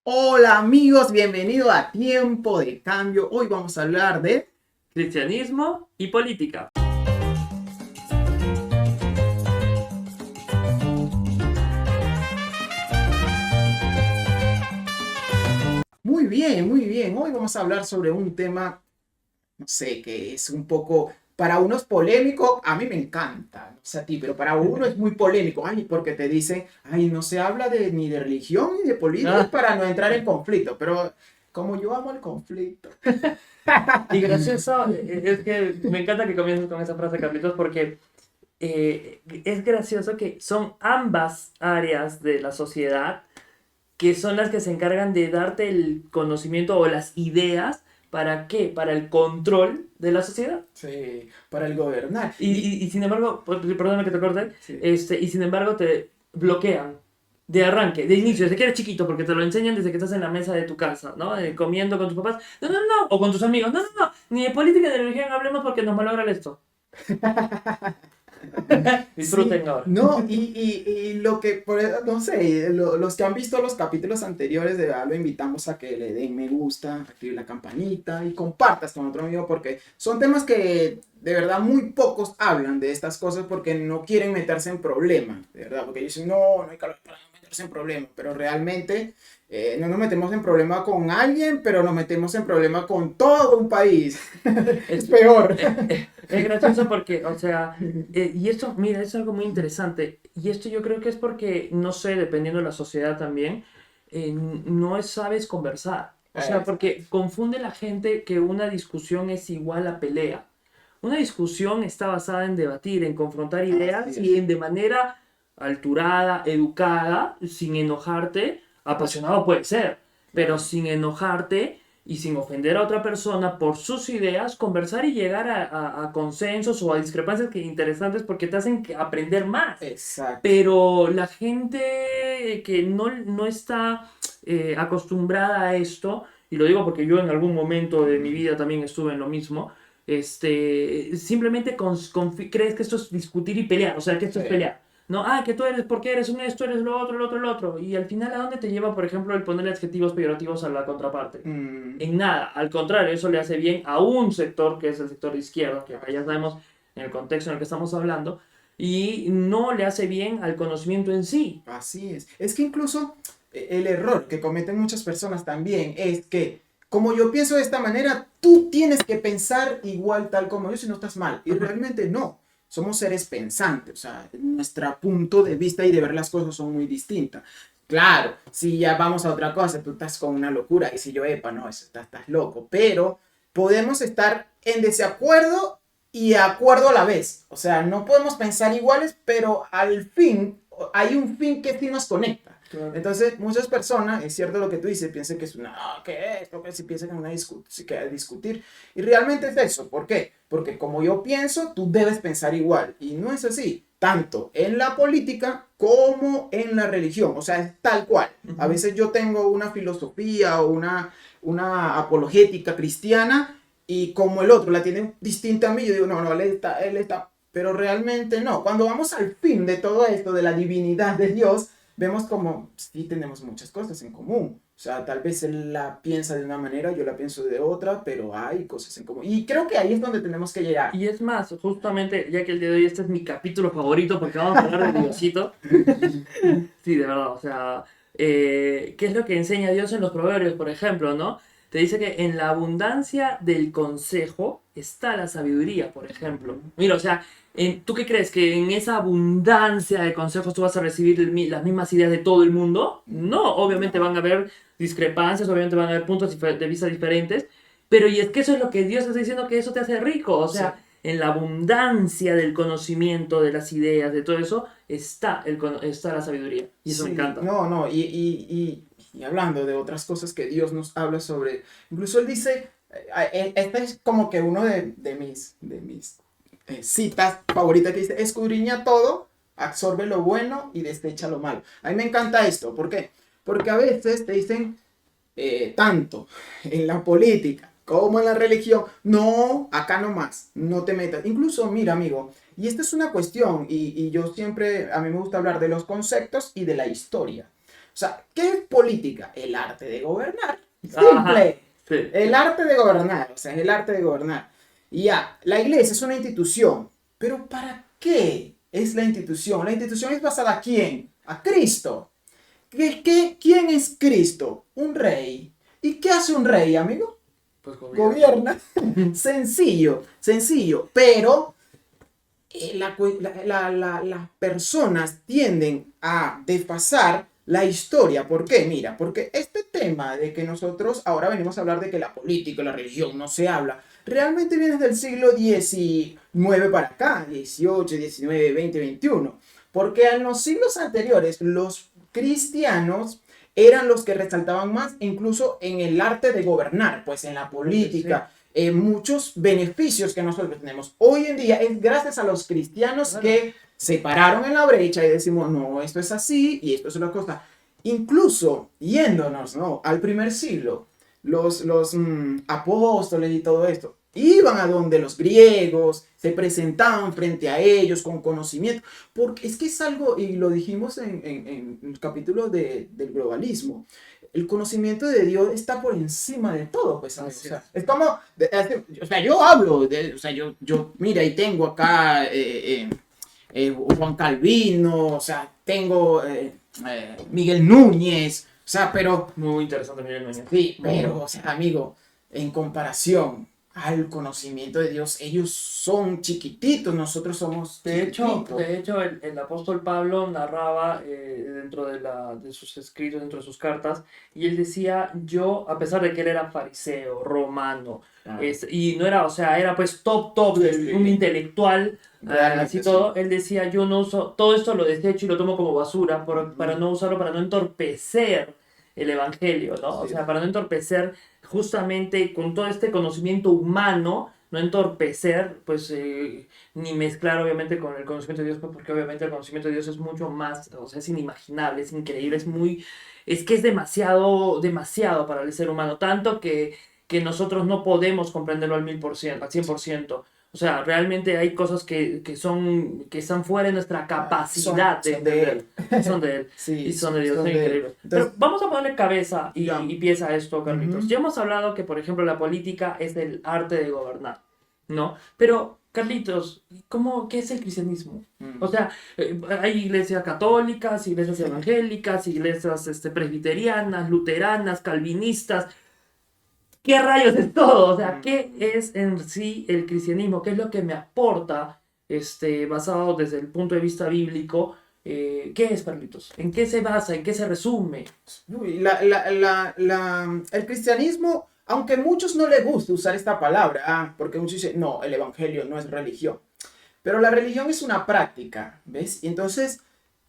Hola amigos, bienvenido a Tiempo de Cambio. Hoy vamos a hablar de... Cristianismo y política. Muy bien, muy bien. Hoy vamos a hablar sobre un tema, no sé, que es un poco, para unos polémico, a mí me encanta, no sé a ti, pero para uno es muy polémico. Ay, porque te dicen, ay, no se habla ni de religión ni de política Ah, para no entrar en conflicto, pero como yo amo el conflicto. y gracioso, es que me encanta que comiences con esa frase, Carlitos, porque es gracioso que son ambas áreas de la sociedad que son las que se encargan de darte el conocimiento o las ideas. ¿Para qué? Para el control de la sociedad. Sí, para el gobernar. Y, y sin embargo, perdóname que te corte, Sí. y sin embargo te bloquean de arranque, de inicio, desde que eres chiquito, porque te lo enseñan desde que estás en la mesa de tu casa, ¿no? Comiendo con tus papás. No, no, no, o con tus amigos. No, no, no, ni de política ni de religión hablemos porque nos malogra esto. Sí, Disfruten ahora. no, y lo que, no sé, los que han visto los capítulos anteriores, de verdad lo invitamos a que le den me gusta, activen la campanita y compartas con otro amigo porque son temas que de verdad muy pocos hablan de estas cosas porque no quieren meterse en problemas, de verdad, porque dicen, no, no hay que hablar para no meterse en problemas, pero realmente no nos metemos en problema con alguien, pero nos metemos en problema con todo un país. Es Es, peor. es gracioso porque, o sea, y esto, mira, es algo muy interesante. Y esto yo creo que es porque, no sé, dependiendo de la sociedad también, no sabes conversar. O sea, porque confunde la gente que una discusión es igual a pelea. Una discusión está basada en debatir, en confrontar Así ideas y es. en de manera alturada, educada, sin enojarte. Apasionado puede ser, pero Claro. sin enojarte y sin ofender a otra persona por sus ideas, conversar y llegar a consensos o a discrepancias interesantes porque te hacen aprender más. Exacto. Pero la gente que no está acostumbrada a esto, y lo digo porque yo en algún momento de mi vida también estuve en lo mismo, simplemente crees que esto es discutir y pelear, o sea, que esto es Sí. pelear. No, que tú eres, porque eres un esto, eres lo otro, el otro, el otro. Y al final, ¿a dónde te lleva, por ejemplo, el ponerle adjetivos peyorativos a la contraparte? Mm, En nada, al contrario, eso le hace bien a un sector que es el sector de izquierda, que ya sabemos en el contexto en el que estamos hablando, y no le hace bien al conocimiento en sí. así es. Es que incluso el error que cometen muchas personas también es que, como yo pienso de esta manera, tú tienes que pensar igual tal como yo si no estás mal. Y realmente no. Somos seres pensantes. O sea, nuestro punto de vista y de ver las cosas son muy distintas. Claro, si ya vamos a otra cosa, tú estás con una locura. Y si yo, epa, no, estás loco. Pero podemos estar en desacuerdo y acuerdo a la vez. O sea, no podemos pensar iguales, pero al fin hay un fin que sí nos conecta. Claro. Entonces, muchas personas, es cierto lo que tú dices, piensan que es una, ¿qué es? Lo que si piensan en una discutir. Y realmente es eso. ¿Por qué? Porque como yo pienso, tú debes pensar igual. Y no es así. Tanto en la política como en la religión. O sea, es tal cual. A Ujú. veces yo tengo una filosofía o una apologética cristiana y como el otro la tiene distinta a mí, yo digo, no, no, él está, pero realmente no. Cuando vamos al fin de todo esto, de la divinidad de Dios, vemos como sí tenemos muchas cosas en común. O sea, tal vez él la piensa de una manera, yo la pienso de otra, pero hay cosas en común. Y creo que ahí es donde tenemos que llegar. Y es más, justamente, ya que el día de hoy este es mi capítulo favorito, porque vamos a hablar de Diosito. Sí, de verdad, o sea, ¿qué es lo que enseña Dios en los proverbios, por ejemplo, no? Te dice que en la abundancia del consejo está la sabiduría, por ejemplo. Mira, o sea, ¿tú qué crees? ¿Que en esa abundancia de consejos tú vas a recibir las mismas ideas de todo el mundo? No, obviamente No. van a haber discrepancias, obviamente van a haber puntos de vista diferentes, pero y es que eso es lo que Dios está diciendo, que eso te hace rico, o Sí. sea, en la abundancia del conocimiento, de las ideas, de todo eso, está la sabiduría. Y eso me Sí, encanta. no, no, y hablando de otras cosas que Dios nos habla sobre, incluso Él dice, este es como que uno de mis citas favoritas que dice, escudriña todo, absorbe lo bueno y desecha lo malo. A mí me encanta esto, ¿por qué? Porque a veces te dicen, tanto en la política como en la religión, no, acá no más, no te metas. Incluso, mira, amigo, y esta es una cuestión, y yo siempre, a mí me gusta hablar de los conceptos y de la historia. sea, ¿qué es política? El arte de gobernar. Ajá, Simple. sí. El arte de gobernar, o sea, es el arte de gobernar. Y ya, la iglesia es una institución, pero ¿para qué es la institución? La institución es basada ¿a quién? A Cristo. ¿Quién es Cristo? Un rey. ¿Y qué hace un rey, amigo? Pues Gobierna. Sencillo, sencillo. Pero las personas tienden a desfasar la historia. ¿Por qué? Mira, porque este tema de que nosotros ahora venimos a hablar de que la política y la religión no se habla, realmente viene desde el siglo XIX para acá, 18, 19, 20, 21. Porque en los siglos anteriores los cristianos eran los que resaltaban más, incluso en el arte de gobernar, pues en la política. Sí. Muchos beneficios que nosotros tenemos hoy en día es gracias a los cristianos, claro, que se pararon en la brecha y decimos, no, esto es así y esto es una cosa. Incluso yéndonos, ¿no?, al primer siglo, los apóstoles y todo esto iban a donde los griegos, se presentaban frente a ellos con conocimiento, porque es que es algo, y lo dijimos en el capítulo del globalismo, el conocimiento de Dios está por encima de todo, pues, o sea, es como, o sea, yo hablo, o sea, yo, mira, y tengo acá Juan Calvino, o sea, tengo Miguel Núñez, o sea, pero... Muy interesante Miguel Núñez. Sí, pero, o sea, amigo, en comparación al conocimiento de Dios, ellos son chiquititos, nosotros somos chiquititos. De hecho el apóstol Pablo narraba dentro de sus escritos, dentro de sus cartas, y él decía, yo, a pesar de que él era fariseo, romano, y no era, o sea, era pues top, un intelectual, así todo, él decía, yo no uso, todo esto lo desecho y lo tomo como basura para no usarlo, para no entorpecer el evangelio, ¿no? Sí. O sea, para no entorpecer justamente con todo este conocimiento humano, no entorpecer, pues, ni mezclar obviamente con el conocimiento de Dios, pues, porque obviamente el conocimiento de Dios es mucho más, o sea, es inimaginable, es increíble, es que es demasiado para el ser humano, tanto que nosotros no podemos comprenderlo al 1000%, al 100%. O sea, realmente hay cosas que están fuera de nuestra capacidad de entender. Son de él. Sí, y son de Dios, son increíbles. Entonces, pero vamos a ponerle cabeza y pieza a esto, Carlitos. Ya hemos hablado que, por ejemplo, la política es el arte de gobernar, ¿no? Pero, Carlitos, ¿qué es el cristianismo? O sea, hay iglesias católicas, iglesias evangélicas, iglesias presbiterianas, luteranas, calvinistas. ¿Qué rayos es todo? O sea, ¿qué es en sí el cristianismo? ¿Qué es lo que me aporta, basado desde el punto de vista bíblico? ¿Qué es, Carlitos? ¿En qué se basa? ¿En qué se resume? El cristianismo, aunque a muchos no les gusta usar esta palabra, porque muchos dicen, no, el evangelio no es religión. Pero la religión es una práctica, ¿ves? Y entonces,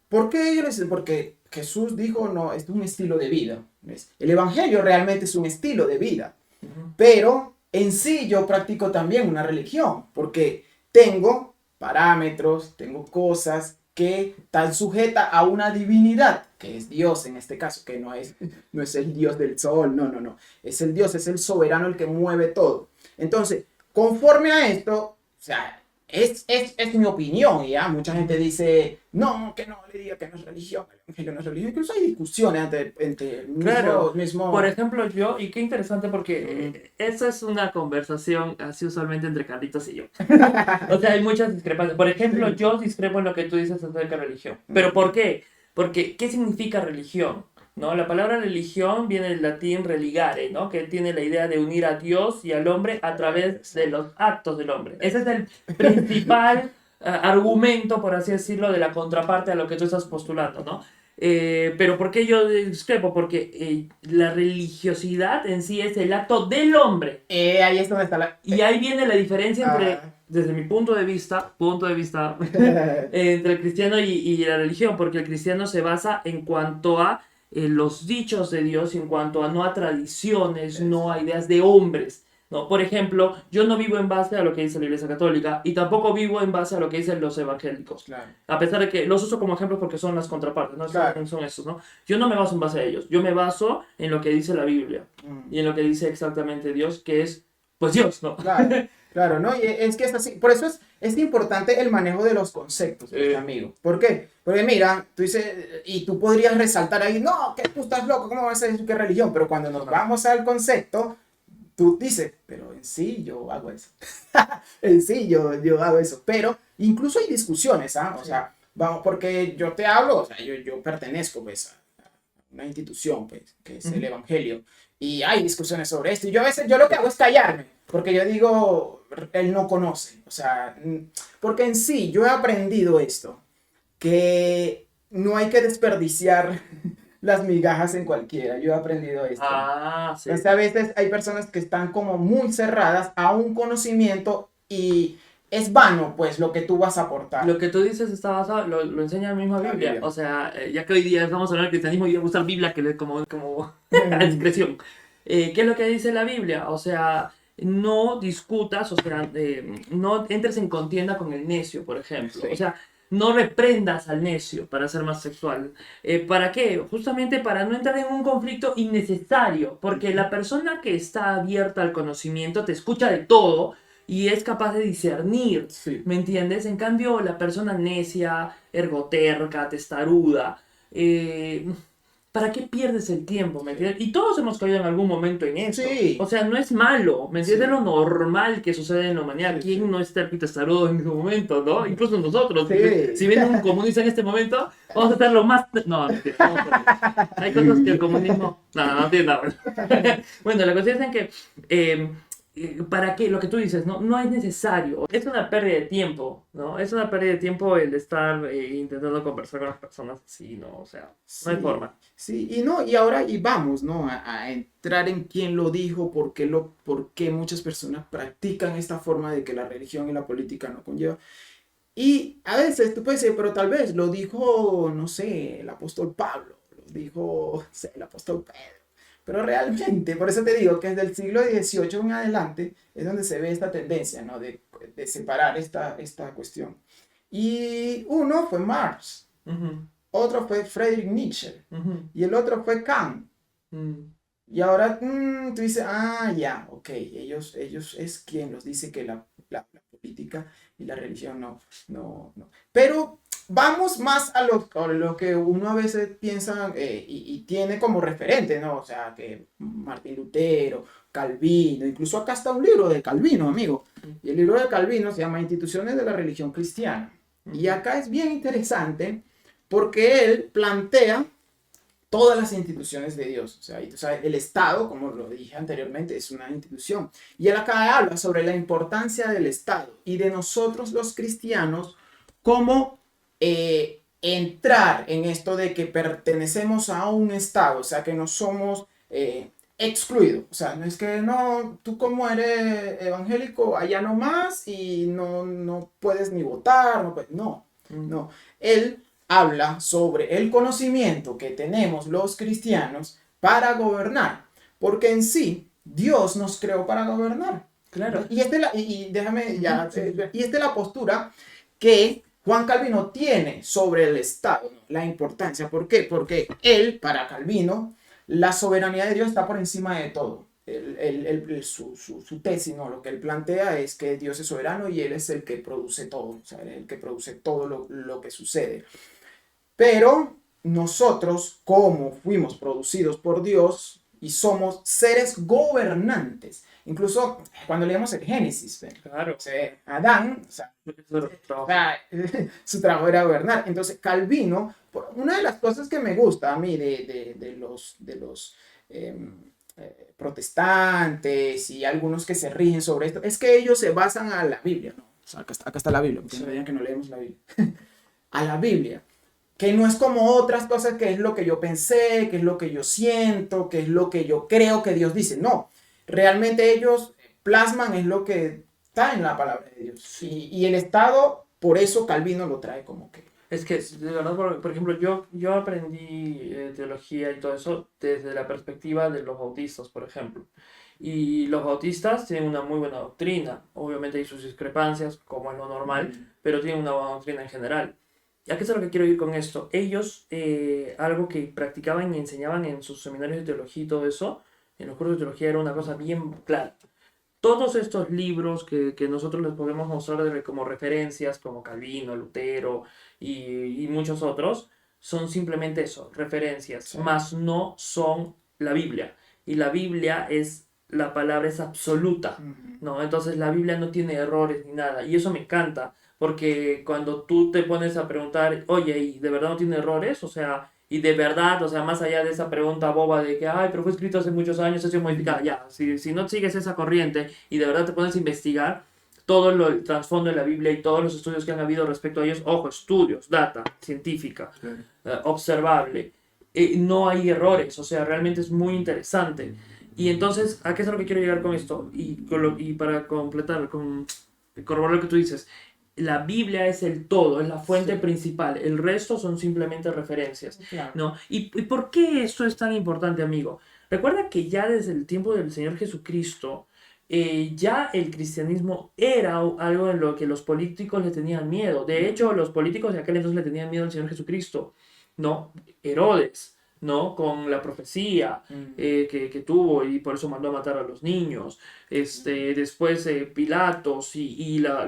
¿por qué ellos dicen? Porque Jesús dijo, no, es un estilo de vida, ¿ves? El evangelio realmente es un estilo de vida. Pero en sí yo practico también una religión, porque tengo parámetros, tengo cosas que están sujetas a una divinidad, que es Dios en este caso, que no es el Dios del sol, no, es el Dios, es el soberano el que mueve todo. Entonces, conforme a esto, o sea, es mi opinión, ¿ya? Mucha gente dice, no, que no le diga que no es religión, el evangelio no es religión. Incluso hay discusiones entre claro, mismo... Por ejemplo, yo, y qué interesante porque esa es una conversación así usualmente entre Carlitos y yo. O sea, hay muchas discrepancias. Por ejemplo, yo discrepo en lo que tú dices acerca de religión. ¿Pero por qué? Porque, ¿qué significa religión? ¿No? La palabra religión viene del latín religare, ¿no? Que tiene la idea de unir a Dios y al hombre a través de los actos del hombre. Ese es el principal argumento, por así decirlo, de la contraparte a lo que tú estás postulando, ¿no? Pero ¿por qué yo discrepo? Porque la religiosidad en sí es el acto del hombre. Ahí es donde está la... Y ahí viene la diferencia entre, desde mi punto de vista, entre el cristiano y la religión, porque el cristiano se basa en cuanto a los dichos de Dios, en cuanto a no a tradiciones, no a ideas de hombres, ¿no? Por ejemplo, yo no vivo en base a lo que dice la Iglesia Católica y tampoco vivo en base a lo que dicen los evangélicos. Claro. A pesar de que los uso como ejemplos porque son las contrapartes, ¿no? Claro. Son esos, ¿no? Yo no me baso en base a ellos, yo me baso en lo que dice la Biblia y en lo que dice exactamente Dios, que es pues Dios, ¿no? Claro, claro, ¿no? Y es que es así. Por eso es importante el manejo de los conceptos, pues, amigo. ¿Por qué? Porque mira, tú dices, y tú podrías resaltar ahí, no, que tú estás loco, ¿cómo vas a decir qué religión? Pero cuando nos vamos al concepto, tú dices, pero en sí yo hago eso. En sí yo hago eso. Pero incluso hay discusiones, ¿ah? O Sí. sea, vamos, porque yo te hablo, o sea, yo pertenezco, pues, a una institución, pues, que es el Ujú. Evangelio. Y hay discusiones sobre esto. Y yo a veces, yo lo que hago es callarme, porque yo digo, él no conoce. O sea, porque en sí yo he aprendido esto, que no hay que desperdiciar las migajas en cualquiera. Yo he aprendido esto. Ah, sí. Entonces a veces hay personas que están como muy cerradas a un conocimiento y es vano pues lo que tú vas a aportar. Lo que tú dices está basado, lo enseña la misma La Biblia. Biblia. O sea, ya que hoy día estamos hablando del cristianismo y voy a usar Biblia que como a discreción. ¿Qué es lo que dice la Biblia? O sea, no discutas, o sea, no entres en contienda con el necio, por ejemplo. O Sí. sea, no reprendas al necio para ser más sexual. ¿Para qué? Justamente para no entrar en un conflicto innecesario, porque la persona que está abierta al conocimiento te escucha de todo y es capaz de discernir. Sí. ¿Me entiendes? En cambio, la persona necia, ergoterca, testaruda, eh, ¿para qué pierdes el tiempo? ¿Me entiendes? Y todos hemos caído en algún momento en eso. O Sí. sea, no es malo, ¿me entiendes? Es Sí. lo normal que sucede en la humanidad. Sí. ¿Quién Sí. no está testarudo en ese momento, no? Incluso nosotros. Si Sí. viene un comunista en este momento, vamos a estar lo más... No, mentira, vamos por ahí. Hay cosas que el comunismo... No, no, no entiendo. Bueno, la cuestión es en que... ¿para qué? Lo que tú dices, ¿no? No es necesario. Es una pérdida de tiempo, ¿no? Es una pérdida de tiempo el estar intentando conversar con las personas así, ¿no? O sea, no hay Sí. forma. Sí. Y no, y ahora y vamos, ¿no? A entrar en quién lo dijo, por qué muchas personas practican esta forma de que la religión y la política no conllevan. Y a veces tú puedes decir, pero tal vez lo dijo, no sé, el apóstol Pablo, lo dijo, no sé, el apóstol Pedro. Pero realmente, por eso te digo que desde el siglo XVIII en adelante es donde se ve esta tendencia, ¿no? De separar esta cuestión. Y uno fue Marx, Ujú, otro fue Friedrich Nietzsche ujú, y el otro fue Kant. mm. Y ahora tú dices, ah, ya, ok, ellos es quien nos dice que la política y la religión no. Pero vamos más a lo que uno a veces piensa y tiene como referente, ¿no? O sea, que Martín Lutero, Calvino, incluso acá está un libro de Calvino, amigo. Y el libro de Calvino se llama Instituciones de la Religión Cristiana. Y Ujú. acá es bien interesante porque él plantea todas las instituciones de Dios. O sea, el Estado, como lo dije anteriormente, es una institución. Y él acá habla sobre la importancia del Estado y de nosotros los cristianos, cómo entrar en esto de que pertenecemos a un Estado, o sea, que no somos excluidos. O sea, no es que no, tú como eres evangélico, allá nomás y no puedes ni votar, no, Mm. no. Él habla sobre el conocimiento que tenemos los cristianos para gobernar, porque en sí Dios nos creó para gobernar. Claro. Y déjame Ujú, ya, sí, sí, sí. y esta es la postura que Juan Calvino tiene sobre el Estado, ¿no? La importancia. ¿Por qué? Porque él, para Calvino, la soberanía de Dios está por encima de todo. Su tesis, ¿no? Lo que él plantea es que Dios es soberano y él es el que produce todo, o sea, el que produce todo lo que sucede. Pero nosotros, como fuimos producidos por Dios y somos seres gobernantes, incluso cuando leemos el Génesis, Claro. Adán, Eso era o trabajo. sea, su trabajo era gobernar. Entonces, Calvino, una de las cosas que me gusta a mí de los protestantes y algunos que se rigen sobre esto, es que ellos se basan a la Biblia, ¿no? O sea, acá está la Biblia, porque no Sí. digan que no leemos la Biblia. A la Biblia que no es como otras cosas que es lo que yo pensé, que es lo que yo siento, que es lo que yo creo que Dios dice. No, realmente ellos plasman es lo que está en la palabra de Dios. Y el Estado, por eso Calvino lo trae como que... Es que, de verdad, por ejemplo, yo aprendí teología y todo eso desde la perspectiva de los bautistas, por ejemplo. Y los bautistas tienen una muy buena doctrina. Obviamente hay sus discrepancias, como es lo normal, pero tienen una buena doctrina en general. ¿Y a qué es a lo que quiero ir con esto? Ellos, algo que practicaban y enseñaban en sus seminarios de teología y todo eso, en los cursos de teología era una cosa bien clara. todos estos libros que nosotros les podemos mostrar como referencias, como Calvino, Lutero y muchos otros, son simplemente eso, referencias, Sí. más no son la Biblia. Y la Biblia la palabra es absoluta, Ujú. ¿no? Entonces la Biblia no tiene errores ni nada. Y eso me encanta, porque cuando tú te pones a preguntar, oye, ¿y de verdad no tiene errores? O sea, y de verdad, o sea, más allá de esa pregunta boba de que, ay, pero fue escrito hace muchos años, ha sido modificada, ya, si no sigues esa corriente y de verdad te pones a investigar todo el trasfondo de la Biblia y todos los estudios que han habido respecto a ellos, ojo, estudios, data científica, Claro. observable, no hay errores, o sea, realmente es muy interesante. Y entonces, ¿a qué es a lo que quiero llegar con esto? Y para completar, corroborar lo que tú dices, la Biblia es el todo, es la fuente Sí. principal, el resto son simplemente referencias, Claro. ¿no? ¿Y por qué esto es tan importante, amigo? Recuerda que ya desde el tiempo del Señor Jesucristo, ya el cristianismo era algo en lo que los políticos le tenían miedo. De hecho, los políticos de aquel entonces le tenían miedo al Señor Jesucristo, ¿no? Herodes, ¿no? Con la profecía que tuvo y por eso mandó a matar a los niños. Después Pilatos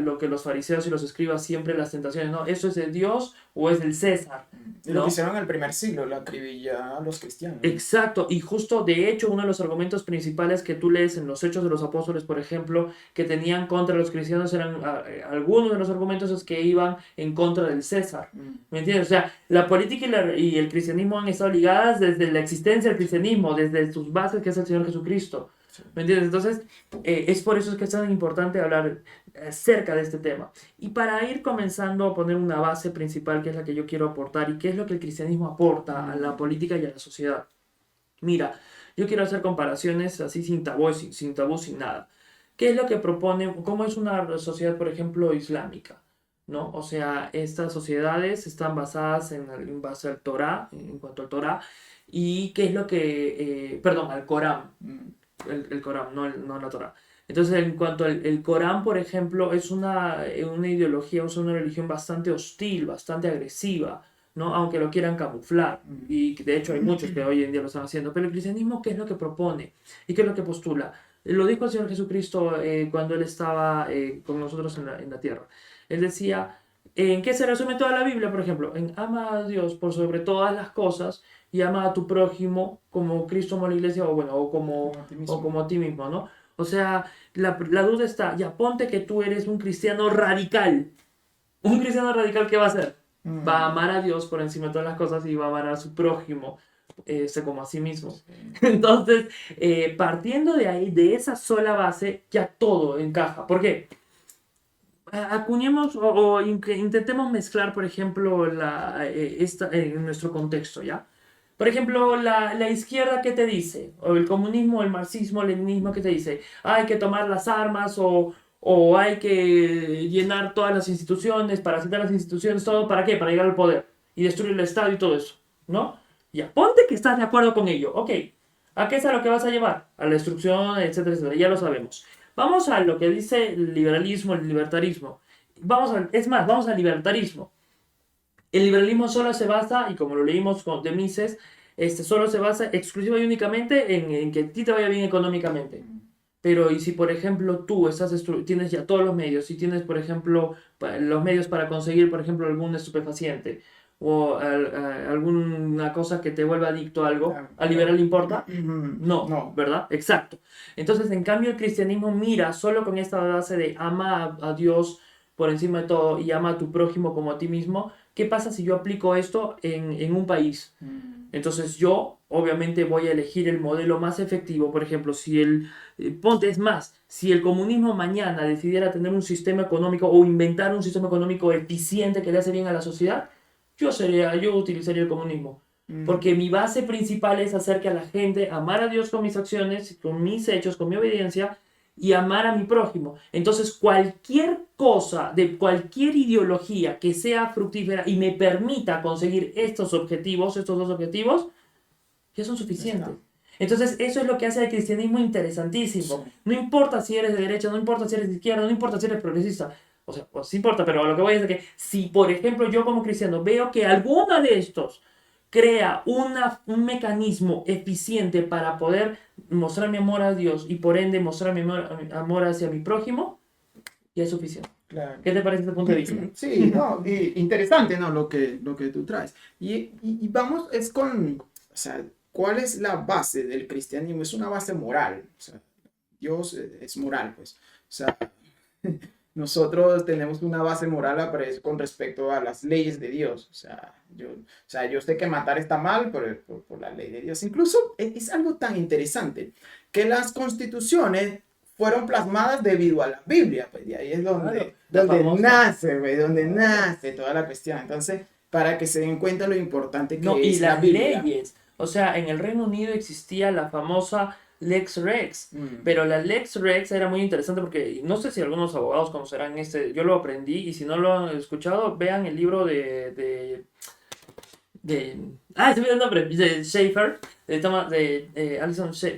lo que los fariseos y los escribas siempre las tentaciones, ¿no? ¿Eso es de Dios o es del César? Y lo ¿No? que hicieron en el primer siglo, la acribillar a los cristianos. Exacto, y justo de hecho uno de los argumentos principales que tú lees en los Hechos de los Apóstoles, por ejemplo, que tenían contra los cristianos eran, algunos de los argumentos es que iban en contra del César, ¿me entiendes? O sea, la política y el cristianismo han estado ligadas desde la existencia del cristianismo, desde sus bases, que es el Señor Jesucristo, ¿me entiendes? Entonces, es por eso que es tan importante hablar acerca de este tema. Y para ir comenzando a poner una base principal, que es la que yo quiero aportar, y qué es lo que el cristianismo aporta a la política y a la sociedad. Mira, yo quiero hacer comparaciones así sin tabú, sin tabú, sin nada. ¿Qué es lo que propone? ¿Cómo es una sociedad, por ejemplo, islámica? ¿No? O sea, estas sociedades están basadas en base al Torá, en cuanto al Torá, y qué es lo que, perdón, al Corán, el Corán, no la Torá. Entonces, en cuanto al el Corán, por ejemplo, es una ideología, es una religión bastante hostil, bastante agresiva, ¿no? Aunque lo quieran camuflar. Y de hecho hay muchos que hoy en día lo están haciendo. Pero el cristianismo, ¿qué es lo que propone? ¿Y qué es lo que postula? Lo dijo el Señor Jesucristo cuando Él estaba con nosotros en la tierra. Él decía, ¿en qué se resume toda la Biblia, por ejemplo? En ama a Dios por sobre todas las cosas y ama a tu prójimo como Cristo amó a la iglesia o bueno, como a ti mismo, ¿no? O sea, la duda está, ya ponte que tú eres un cristiano radical. Un cristiano radical, ¿qué va a hacer? Va a amar a Dios por encima de todas las cosas y va a amar a su prójimo como a sí mismo. Entonces, partiendo de ahí, de esa sola base, ya todo encaja. ¿Por qué? Acuñemos o intentemos mezclar, por ejemplo, en nuestro contexto, ¿ya? Por ejemplo, la izquierda, ¿qué te dice? O el comunismo, el marxismo, el leninismo, ¿qué te dice? Hay que tomar las armas o hay que llenar todas las instituciones, parasitar las instituciones, todo, ¿para qué? Para llegar al poder y destruir el Estado y todo eso, ¿no? Ya, ponte que estás de acuerdo con ello, ok. ¿A qué es a lo que vas a llevar? A la destrucción, etcétera, etcétera, ya lo sabemos. Vamos a lo que dice el liberalismo, el libertarismo. Vamos al libertarismo. El liberalismo solo se basa, y como lo leímos de Mises, solo se basa exclusiva y únicamente en que a ti te vaya bien económicamente. Pero, y si por ejemplo tú tienes ya todos los medios, si tienes por ejemplo los medios para conseguir por ejemplo algún estupefaciente o alguna cosa que te vuelva adicto a algo, ¿al liberal le importa? No, No. ¿verdad? Exacto. Entonces, en cambio, el cristianismo mira solo con esta base de ama a Dios por encima de todo y ama a tu prójimo como a ti mismo. ¿Qué pasa si yo aplico esto en un país? Entonces yo obviamente voy a elegir el modelo más efectivo. Por ejemplo, ponte, es más, si el comunismo mañana decidiera tener un sistema económico o inventar un sistema económico eficiente que le hace bien a la sociedad, yo utilizaría el comunismo. Porque mi base principal es hacer que a la gente amar a Dios con mis acciones, con mis hechos, con mi obediencia y amar a mi prójimo. Entonces cualquier cosa, de cualquier ideología que sea fructífera y me permita conseguir estos dos objetivos, ya son suficientes. Entonces eso es lo que hace al cristianismo interesantísimo. No importa si eres de derecha, no importa si eres de izquierda, no importa si eres progresista. O sea, pues sí importa, pero lo que voy a decir es que si, por ejemplo, yo como cristiano veo que alguno de estos crea un mecanismo eficiente para poder mostrar mi amor a Dios y por ende mostrar amor hacia mi prójimo, ya es suficiente. Claro. ¿Qué te parece este punto de vista? Sí, no, interesante, ¿no? Lo que tú traes. Y vamos, es con, o sea, ¿cuál es la base del cristianismo? Es una base moral, o sea, Dios es moral, pues. O sea, nosotros tenemos una base moral con respecto a las leyes de Dios. O sea, yo sé que matar está mal por la ley de Dios. Incluso es algo tan interesante que las constituciones fueron plasmadas debido a la Biblia, pues, y ahí es Claro, donde, la donde famosa. nace, pues, donde nace toda la cuestión. Entonces, para que se den cuenta lo importante No, que y es la las Biblia. leyes. O sea, en el Reino Unido existía la famosa Lex Rex. Pero la Lex Rex era muy interesante porque no sé si algunos abogados conocerán yo lo aprendí y si no lo han escuchado, vean el libro se me dio el nombre, de Schaeffer,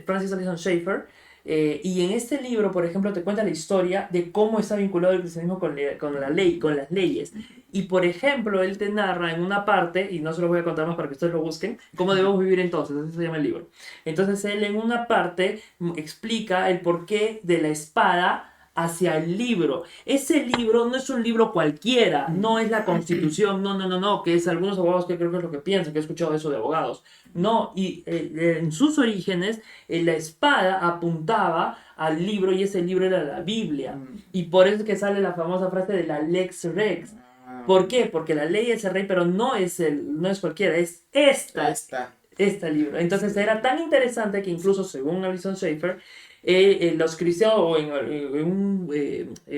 Francis Alison Schaeffer. Y en este libro, por ejemplo, te cuenta la historia de cómo está vinculado el cristianismo con la ley, con las leyes. Y por ejemplo, él te narra en una parte, y no se lo voy a contar más para que ustedes lo busquen, cómo debemos vivir entonces, así se llama el libro. Entonces él en una parte explica el porqué de la espada hacia el libro. Ese libro no es un libro cualquiera, no es la Constitución, no, que es algunos abogados que creo que es lo que piensan, que he escuchado eso de abogados. No, y en sus orígenes la espada apuntaba al libro y ese libro era la Biblia. Y por eso es que sale la famosa frase de la Lex Rex. ¿Por qué? Porque la ley es el rey, pero no es cualquiera, es este libro. Entonces era tan interesante que incluso según Alison Schaeffer, los cristianos o en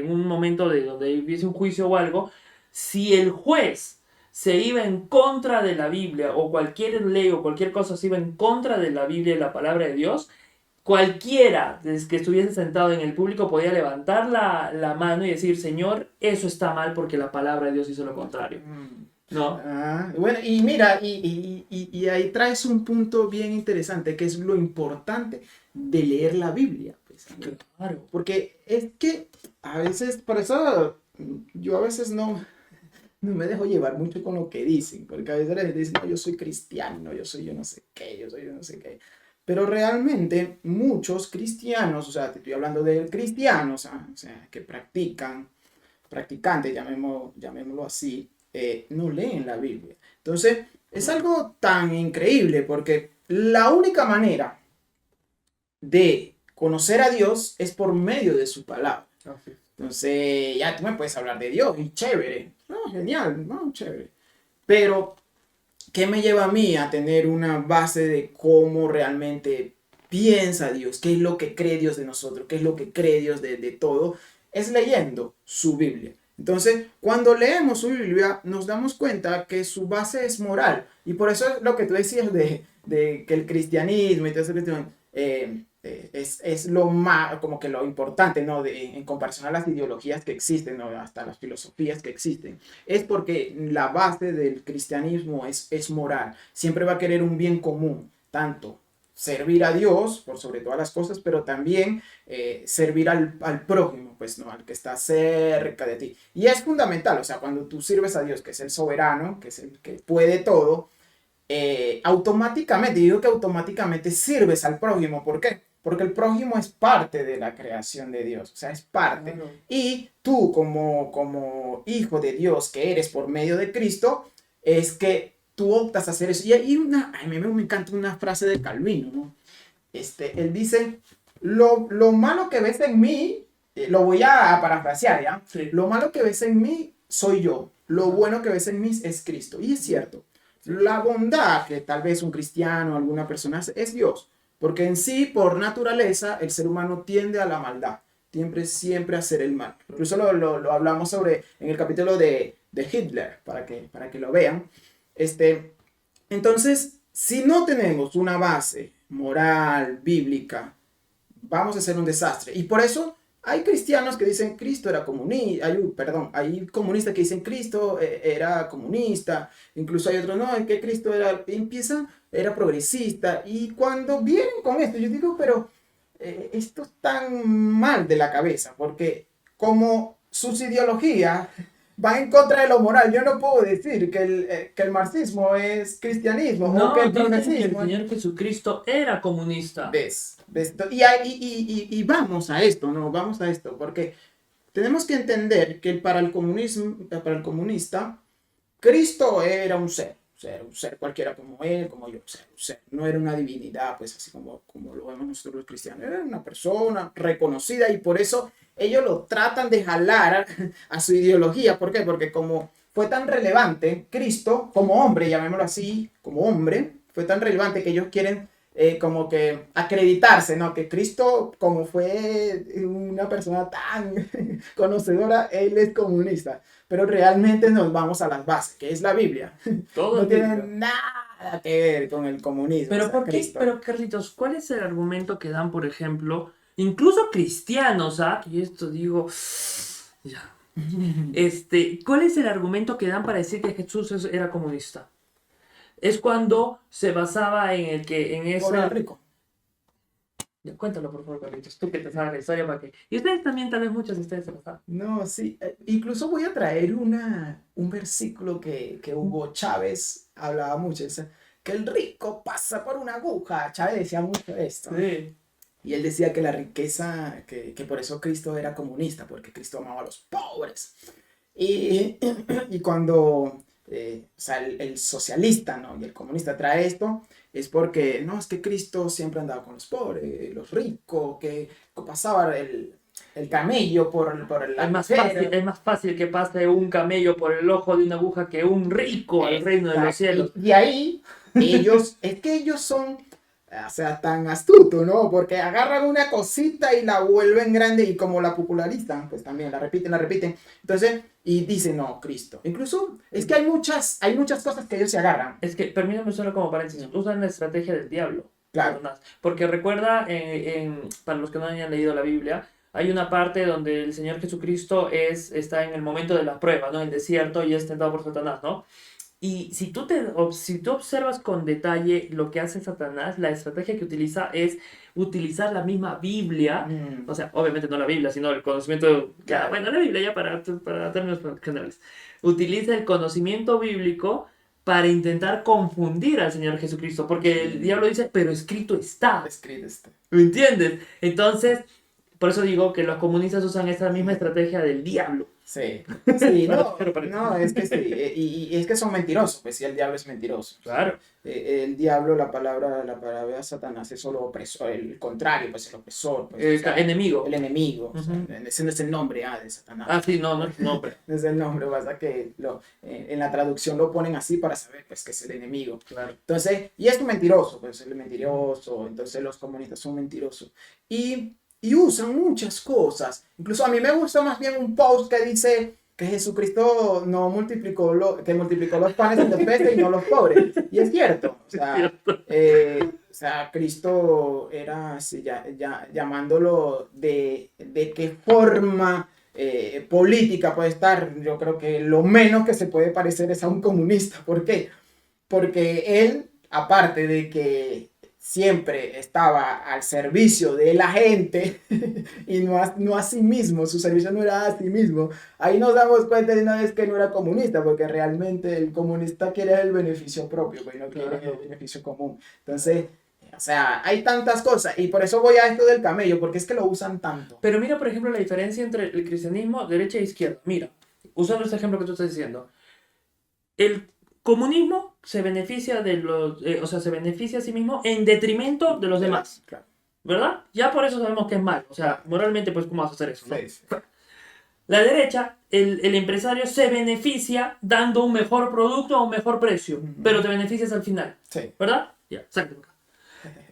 un momento de donde hubiese un juicio o algo, si el juez se iba en contra de la Biblia o cualquier ley o cualquier cosa se iba en contra de la Biblia y la palabra de Dios, cualquiera que estuviese sentado en el público podía levantar la mano y decir, Señor, eso está mal porque la palabra de Dios hizo lo contrario. ¿No? Bueno, y mira, y ahí traes un punto bien interesante, que es lo importante de leer la Biblia. Pues, Claro. porque es que a veces, por eso yo a veces no me dejo llevar mucho con lo que dicen, porque a veces la gente dice, no, yo soy cristiano, yo soy yo no sé qué, yo soy yo no sé qué. Pero realmente muchos cristianos, o sea, te estoy hablando de cristianos, o sea, que practicantes, llamémoslo así, no leen la Biblia. Entonces, es algo tan increíble porque la única manera de conocer a Dios es por medio de su palabra. Entonces, ya tú me puedes hablar de Dios y chévere, no, genial, no, chévere. Pero, ¿qué me lleva a mí a tener una base de cómo realmente piensa Dios? ¿Qué es lo que cree Dios de nosotros? ¿Qué es lo que cree Dios de todo? Es leyendo su Biblia. Entonces, cuando leemos su Biblia, nos damos cuenta que su base es moral. Y por eso es lo que tú decías de que el cristianismo y todo eso, es lo más, como que lo importante, ¿no? En comparación a las ideologías que existen, ¿no? Hasta las filosofías que existen. Es porque la base del cristianismo es moral. Siempre va a querer un bien común, tanto servir a Dios por sobre todas las cosas, pero también servir al prójimo, pues, ¿no? Al que está cerca de ti. Y es fundamental, o sea, cuando tú sirves a Dios, que es el soberano, que es el que puede todo, automáticamente, digo que automáticamente sirves al prójimo. ¿Por qué? Porque el prójimo es parte de la creación de Dios, o sea, es parte. Claro. Y tú como hijo de Dios que eres por medio de Cristo, es que tú optas a hacer eso. Y hay a mí me encanta una frase de Calvino, ¿no? Él dice, lo malo que ves en mí, lo voy a parafrasear, ¿ya? Sí. Lo malo que ves en mí soy yo, lo bueno que ves en mí es Cristo. Y es cierto, la bondad que tal vez un cristiano, alguna persona hace, es Dios. Porque en sí, por naturaleza, el ser humano tiende a la maldad. Siempre a hacer el mal. Incluso lo hablamos en el capítulo de Hitler, para que lo vean. Entonces, si no tenemos una base moral, bíblica, vamos a hacer un desastre. Y por eso hay cristianos que dicen Cristo era comunista, hay comunistas que dicen Cristo era comunista, incluso hay otros, no, es que Cristo era progresista. Y cuando vienen con esto, yo digo, pero esto es tan mal de la cabeza, porque como sus ideologías va en contra de lo moral. Yo no puedo decir que el marxismo es cristianismo o No, que el dicen que el progresismo Señor Jesucristo era comunista. ¿Ves? ¿Ves? Y vamos a esto, ¿no? Vamos a esto, porque tenemos que entender que para el comunismo, para el comunista, Cristo era un ser cualquiera como él, como yo, un ser. No era una divinidad, pues así como lo vemos nosotros los cristianos. Era una persona reconocida y por eso ellos lo tratan de jalar a su ideología. ¿Por qué? Porque como fue tan relevante Cristo como hombre, llamémoslo así, como hombre, fue tan relevante que ellos quieren como que acreditarse, ¿no? Que Cristo, como fue una persona tan conocedora, él es comunista. Pero realmente nos vamos a las bases, que es la Biblia. Todo No es tiene bíblico. nada que ver con el comunismo. O Pero sea, ¿por qué? Cristo. Pero Carlitos, ¿cuál es el argumento que dan, por ejemplo, incluso cristianos, ¿ah? Y esto digo, ya. ¿Cuál es el argumento que dan para decir que Jesús era comunista? Es cuando se basaba en el que en Por el esa. rico. Ya, cuéntalo, por favor, Carlitos, tú que te sabes la historia para que. Y ustedes también, tal vez muchos de ustedes se lo saben. No, sí. Incluso voy a traer un versículo que Hugo Chávez hablaba mucho. Dice, que el rico pasa por una aguja. Chávez decía mucho esto. Sí. Y él decía que la riqueza, que por eso Cristo era comunista, porque Cristo amaba a los pobres. Y, y cuando o sea, el socialista, ¿no? Y el comunista trae esto, es porque, no, es que Cristo siempre andaba con los pobres, los ricos, que pasaba el camello por el Es más fácil que pase un camello por el ojo de una aguja que un rico al reino de los cielos. Y ahí es que ellos son, o sea, tan astutos, ¿no? Porque agarran una cosita y la vuelven grande y como la popularizan, pues también la repiten. Entonces, y dicen, no, Cristo. Incluso es que hay muchas cosas que ellos se agarran. Es que, permítame solo como paréntesis, usan la estrategia del diablo. Claro. Porque recuerda, para los que no hayan leído la Biblia, hay una parte donde el Señor Jesucristo está en el momento de la prueba, ¿no? En el desierto y es tentado por Satanás, ¿no? Y si tú observas con detalle lo que hace Satanás, la estrategia que utiliza es utilizar la misma Biblia, o sea, obviamente no la Biblia, sino el conocimiento, bueno, la Biblia ya para términos generales, utiliza el conocimiento bíblico para intentar confundir al Señor Jesucristo, porque el diablo dice, pero escrito está. Escrito está. ¿Me entiendes? Entonces, por eso digo que los comunistas usan esa misma estrategia del diablo. Sí, no, es que sí, y es que son mentirosos, pues sí, el diablo es mentiroso. Claro. El diablo, la palabra Satanás es solo opresor, el contrario, pues el opresor. Pues, o sea, enemigo. El enemigo, o sea, Ujú. ese no es el nombre de Satanás. Ah, sí, no es nombre. No es el nombre, basta que en la traducción lo ponen así para saber pues que es el enemigo. Claro. Entonces, y es un mentiroso, pues el mentiroso, entonces los comunistas son mentirosos. Y usan muchas cosas. Incluso a mí me gusta más bien un post que dice que Jesucristo no multiplicó, que multiplicó los panes y los peces y no los pobres. Y es cierto. O sea, Cristo era así, llamándolo de qué forma política puede estar. Yo creo que lo menos que se puede parecer es a un comunista. ¿Por qué? Porque él, aparte de que siempre estaba al servicio de la gente y no a sí mismo, su servicio no era a sí mismo. Ahí nos damos cuenta de una vez que no era comunista, porque realmente el comunista quiere el beneficio propio, pero no quiere el beneficio común. Entonces, o sea, hay tantas cosas y por eso voy a esto del camello, porque es que lo usan tanto. Pero mira, por ejemplo, la diferencia entre el cristianismo derecha e izquierda. Mira, usando este ejemplo que tú estás diciendo, el comunismo se beneficia se beneficia a sí mismo en detrimento de los demás. Claro. ¿Verdad? Ya por eso sabemos que es mal. O sea, moralmente, pues, ¿cómo vas a hacer eso? ¿No? Sí. La derecha, el empresario se beneficia dando un mejor producto a un mejor precio, pero te beneficias al final. Sí. ¿Verdad? Ya, exacto.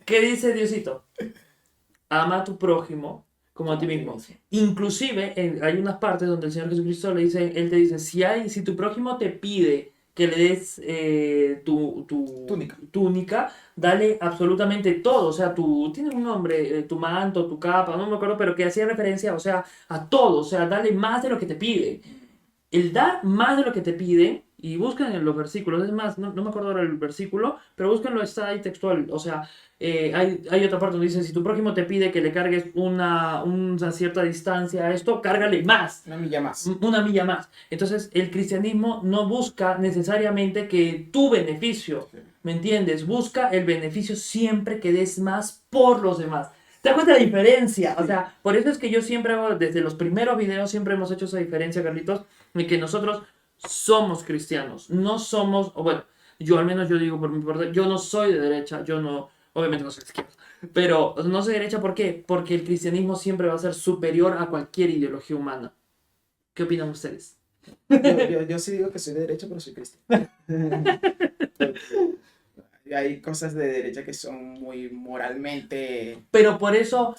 ¿Qué dice Diosito? Ama a tu prójimo como a ti mismo. Inclusive, hay unas partes donde el Señor Jesucristo Él te dice, si tu prójimo te pide que le des tu túnica, dale absolutamente todo. O sea, tiene un nombre, tu manto, tu capa, no me acuerdo, pero que hacía referencia, o sea, a todo. O sea, dale más de lo que te pide. El dar más de lo que te pide y busquen en los versículos. Es más, no me acuerdo ahora el versículo, pero búsquenlo, está ahí textual. O sea, hay otra parte donde dice, si tu prójimo te pide que le cargues una cierta distancia a esto, cárgale más. Una milla más. Una milla más. Entonces, el cristianismo no busca necesariamente que tu beneficio, ¿me entiendes? Busca el beneficio siempre que des más por los demás. ¿Te das cuenta la diferencia? O sea, por eso es que yo siempre hago, desde los primeros videos, siempre hemos hecho esa diferencia, Carlitos, de que nosotros somos cristianos, no somos, o bueno, yo al menos yo digo por mi parte, yo no soy de derecha, yo no, obviamente no soy de izquierda, pero no soy de derecha, ¿por qué? Porque el cristianismo siempre va a ser superior a cualquier ideología humana. ¿Qué opinan ustedes? Yo sí digo que soy de derecha, pero soy cristiano. Hay cosas de derecha que son muy moralmente... Pero por eso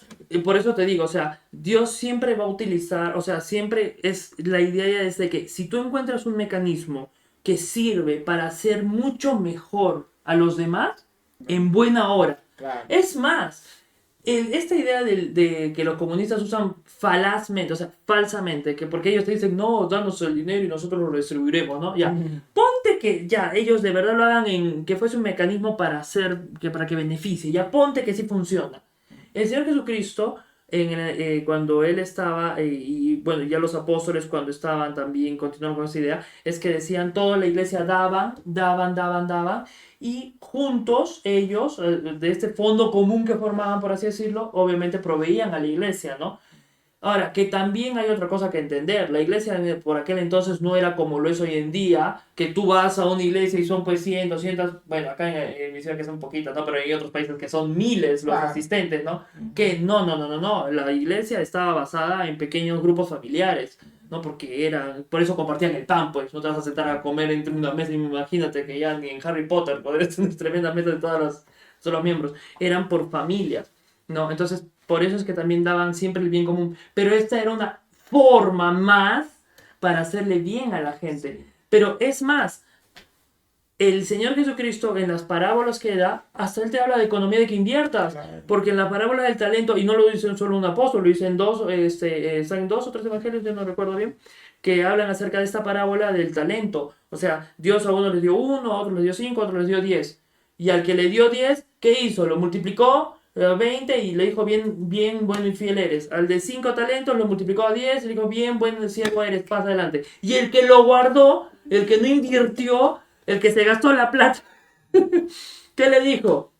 te digo, o sea, Dios siempre va a utilizar, o sea, siempre es, la idea es de que si tú encuentras un mecanismo que sirve para hacer mucho mejor a los demás, en buena hora. Claro. Es más, esta idea de que los comunistas usan falazmente, o sea, falsamente, que porque ellos te dicen, no, danos el dinero y nosotros lo distribuiremos, ¿no? Ya, ponte que ya ellos de verdad lo hagan en que fuese un mecanismo para hacer, para que beneficie, ya ponte que sí funciona. El Señor Jesucristo, cuando Él estaba, y bueno, ya los apóstoles cuando estaban también, continuaron con esa idea, es que decían, toda la iglesia daban, y juntos ellos, de este fondo común que formaban, por así decirlo, obviamente proveían a la iglesia, ¿no? Ahora, que también hay otra cosa que entender. La iglesia por aquel entonces no era como lo es hoy en día, que tú vas a una iglesia y son pues 100, 200, bueno, acá en mi ciudad que son poquitas, ¿no? Pero hay otros países que son miles los asistentes, ¿no? Que no. La iglesia estaba basada en pequeños grupos familiares, ¿no? Porque por eso compartían el pan, pues. No te vas a sentar a comer entre una mesa, y imagínate que ya ni en Harry Potter podrías tener tremenda mesa de todos los miembros. Eran por familias, ¿no? Entonces, por eso es que también daban siempre el bien común. Pero esta era una forma más para hacerle bien a la gente. Pero es más, el Señor Jesucristo en las parábolas que da, hasta Él te habla de economía de que inviertas. Claro. Porque en la parábola del talento, y no lo dice solo un apóstol, lo dicen dos, están en 2 o 3 evangelios, yo no recuerdo bien, que hablan acerca de esta parábola del talento. O sea, Dios a uno les dio 1, a otro les dio 5, a otro les dio 10. Y al que le dio 10, ¿qué hizo? Lo multiplicó 20 y le dijo, bien, bueno y fiel eres. Al de 5 talentos lo multiplicó a 10 y le dijo, bien, bueno y siervo eres, pasa adelante. Y el que lo guardó, el que no invirtió, el que se gastó la plata, ¿qué le dijo?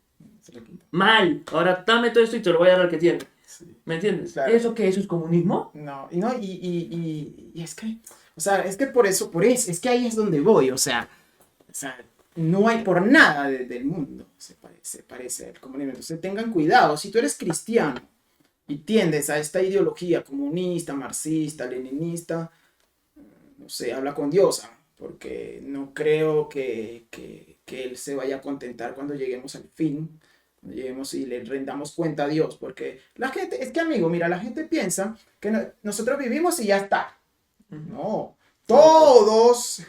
Mal, ahora dame todo esto y te lo voy a dar al que tiene. Sí. ¿Me entiendes? Claro. ¿Eso qué? ¿Eso es comunismo? No, y es que, o sea, es que por eso, es que ahí es donde voy, o sea, no hay por nada del mundo, se parece al comunismo. Entonces tengan cuidado, si tú eres cristiano y tiendes a esta ideología comunista, marxista, leninista, no sé, habla con Dios, porque no creo que Él se vaya a contentar cuando lleguemos al fin, cuando lleguemos y le rendamos cuenta a Dios, porque la gente, es que amigo, mira, la gente piensa que nosotros vivimos y ya está. No, todos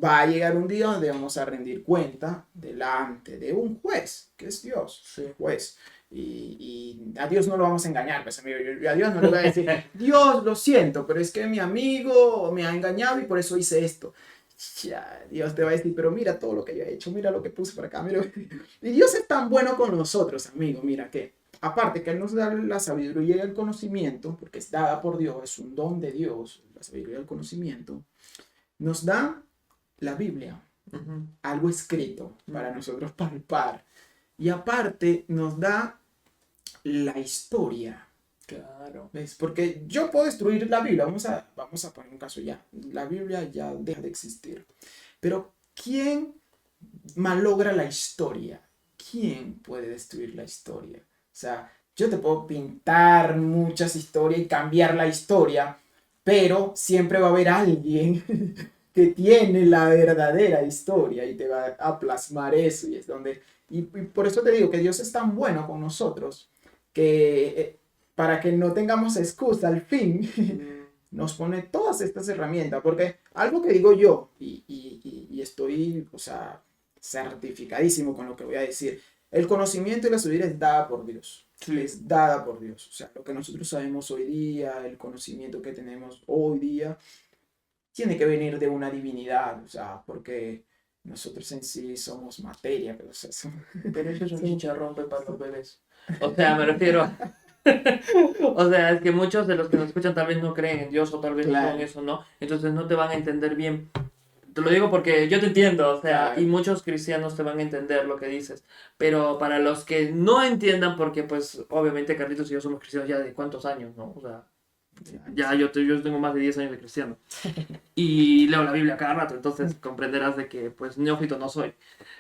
va a llegar un día donde vamos a rendir cuenta delante de un juez, que es Dios, Sí. juez. Y a Dios no lo vamos a engañar, pues amigo, yo a Dios no le voy a decir, Dios, lo siento, pero es que mi amigo me ha engañado y por eso hice esto. Ya, Dios te va a decir, pero mira todo lo que yo he hecho, mira lo que puse por acá, mira. Y Dios es tan bueno con nosotros, amigo, mira que, aparte que Él nos da la sabiduría y el conocimiento, porque es dada por Dios, es un don de Dios, la sabiduría y el conocimiento, nos da la Biblia, algo escrito para nosotros palpar. Y aparte nos da la historia. Claro. ¿Ves? Porque yo puedo destruir la Biblia. Vamos a poner un caso ya. La Biblia ya deja de existir. Pero ¿quién malogra la historia? ¿Quién puede destruir la historia? O sea, yo te puedo pintar muchas historias y cambiar la historia, pero siempre va a haber alguien que tiene la verdadera historia y te va a plasmar eso. Y es donde... Y por eso te digo que Dios es tan bueno con nosotros que para que no tengamos excusa al fin, nos pone todas estas herramientas. Porque algo que digo yo, y estoy, o sea, certificadísimo con lo que voy a decir, el conocimiento y la sabiduría es dada por Dios. Sí. Es dada por Dios. O sea, lo que nosotros sabemos hoy día, el conocimiento que tenemos hoy día, tiene que venir de una divinidad, o sea, porque nosotros en sí somos materia, pero, o sea, Pero eso es un chicharrón para los bebés. O sea, me refiero. O sea, es que muchos de los que nos escuchan tal vez no creen en Dios o tal vez no son claro, eso, ¿no? Entonces no te van a entender bien. Te lo digo porque yo te entiendo, o sea, y claro. muchos cristianos te van a entender lo que dices. Pero para los que no entiendan, porque pues obviamente Carlitos y yo somos cristianos ya de cuántos años, ¿no? O sea, ya yo tengo más de 10 años de cristiano. Y leo la Biblia cada rato, entonces comprenderás de que pues neófito no soy.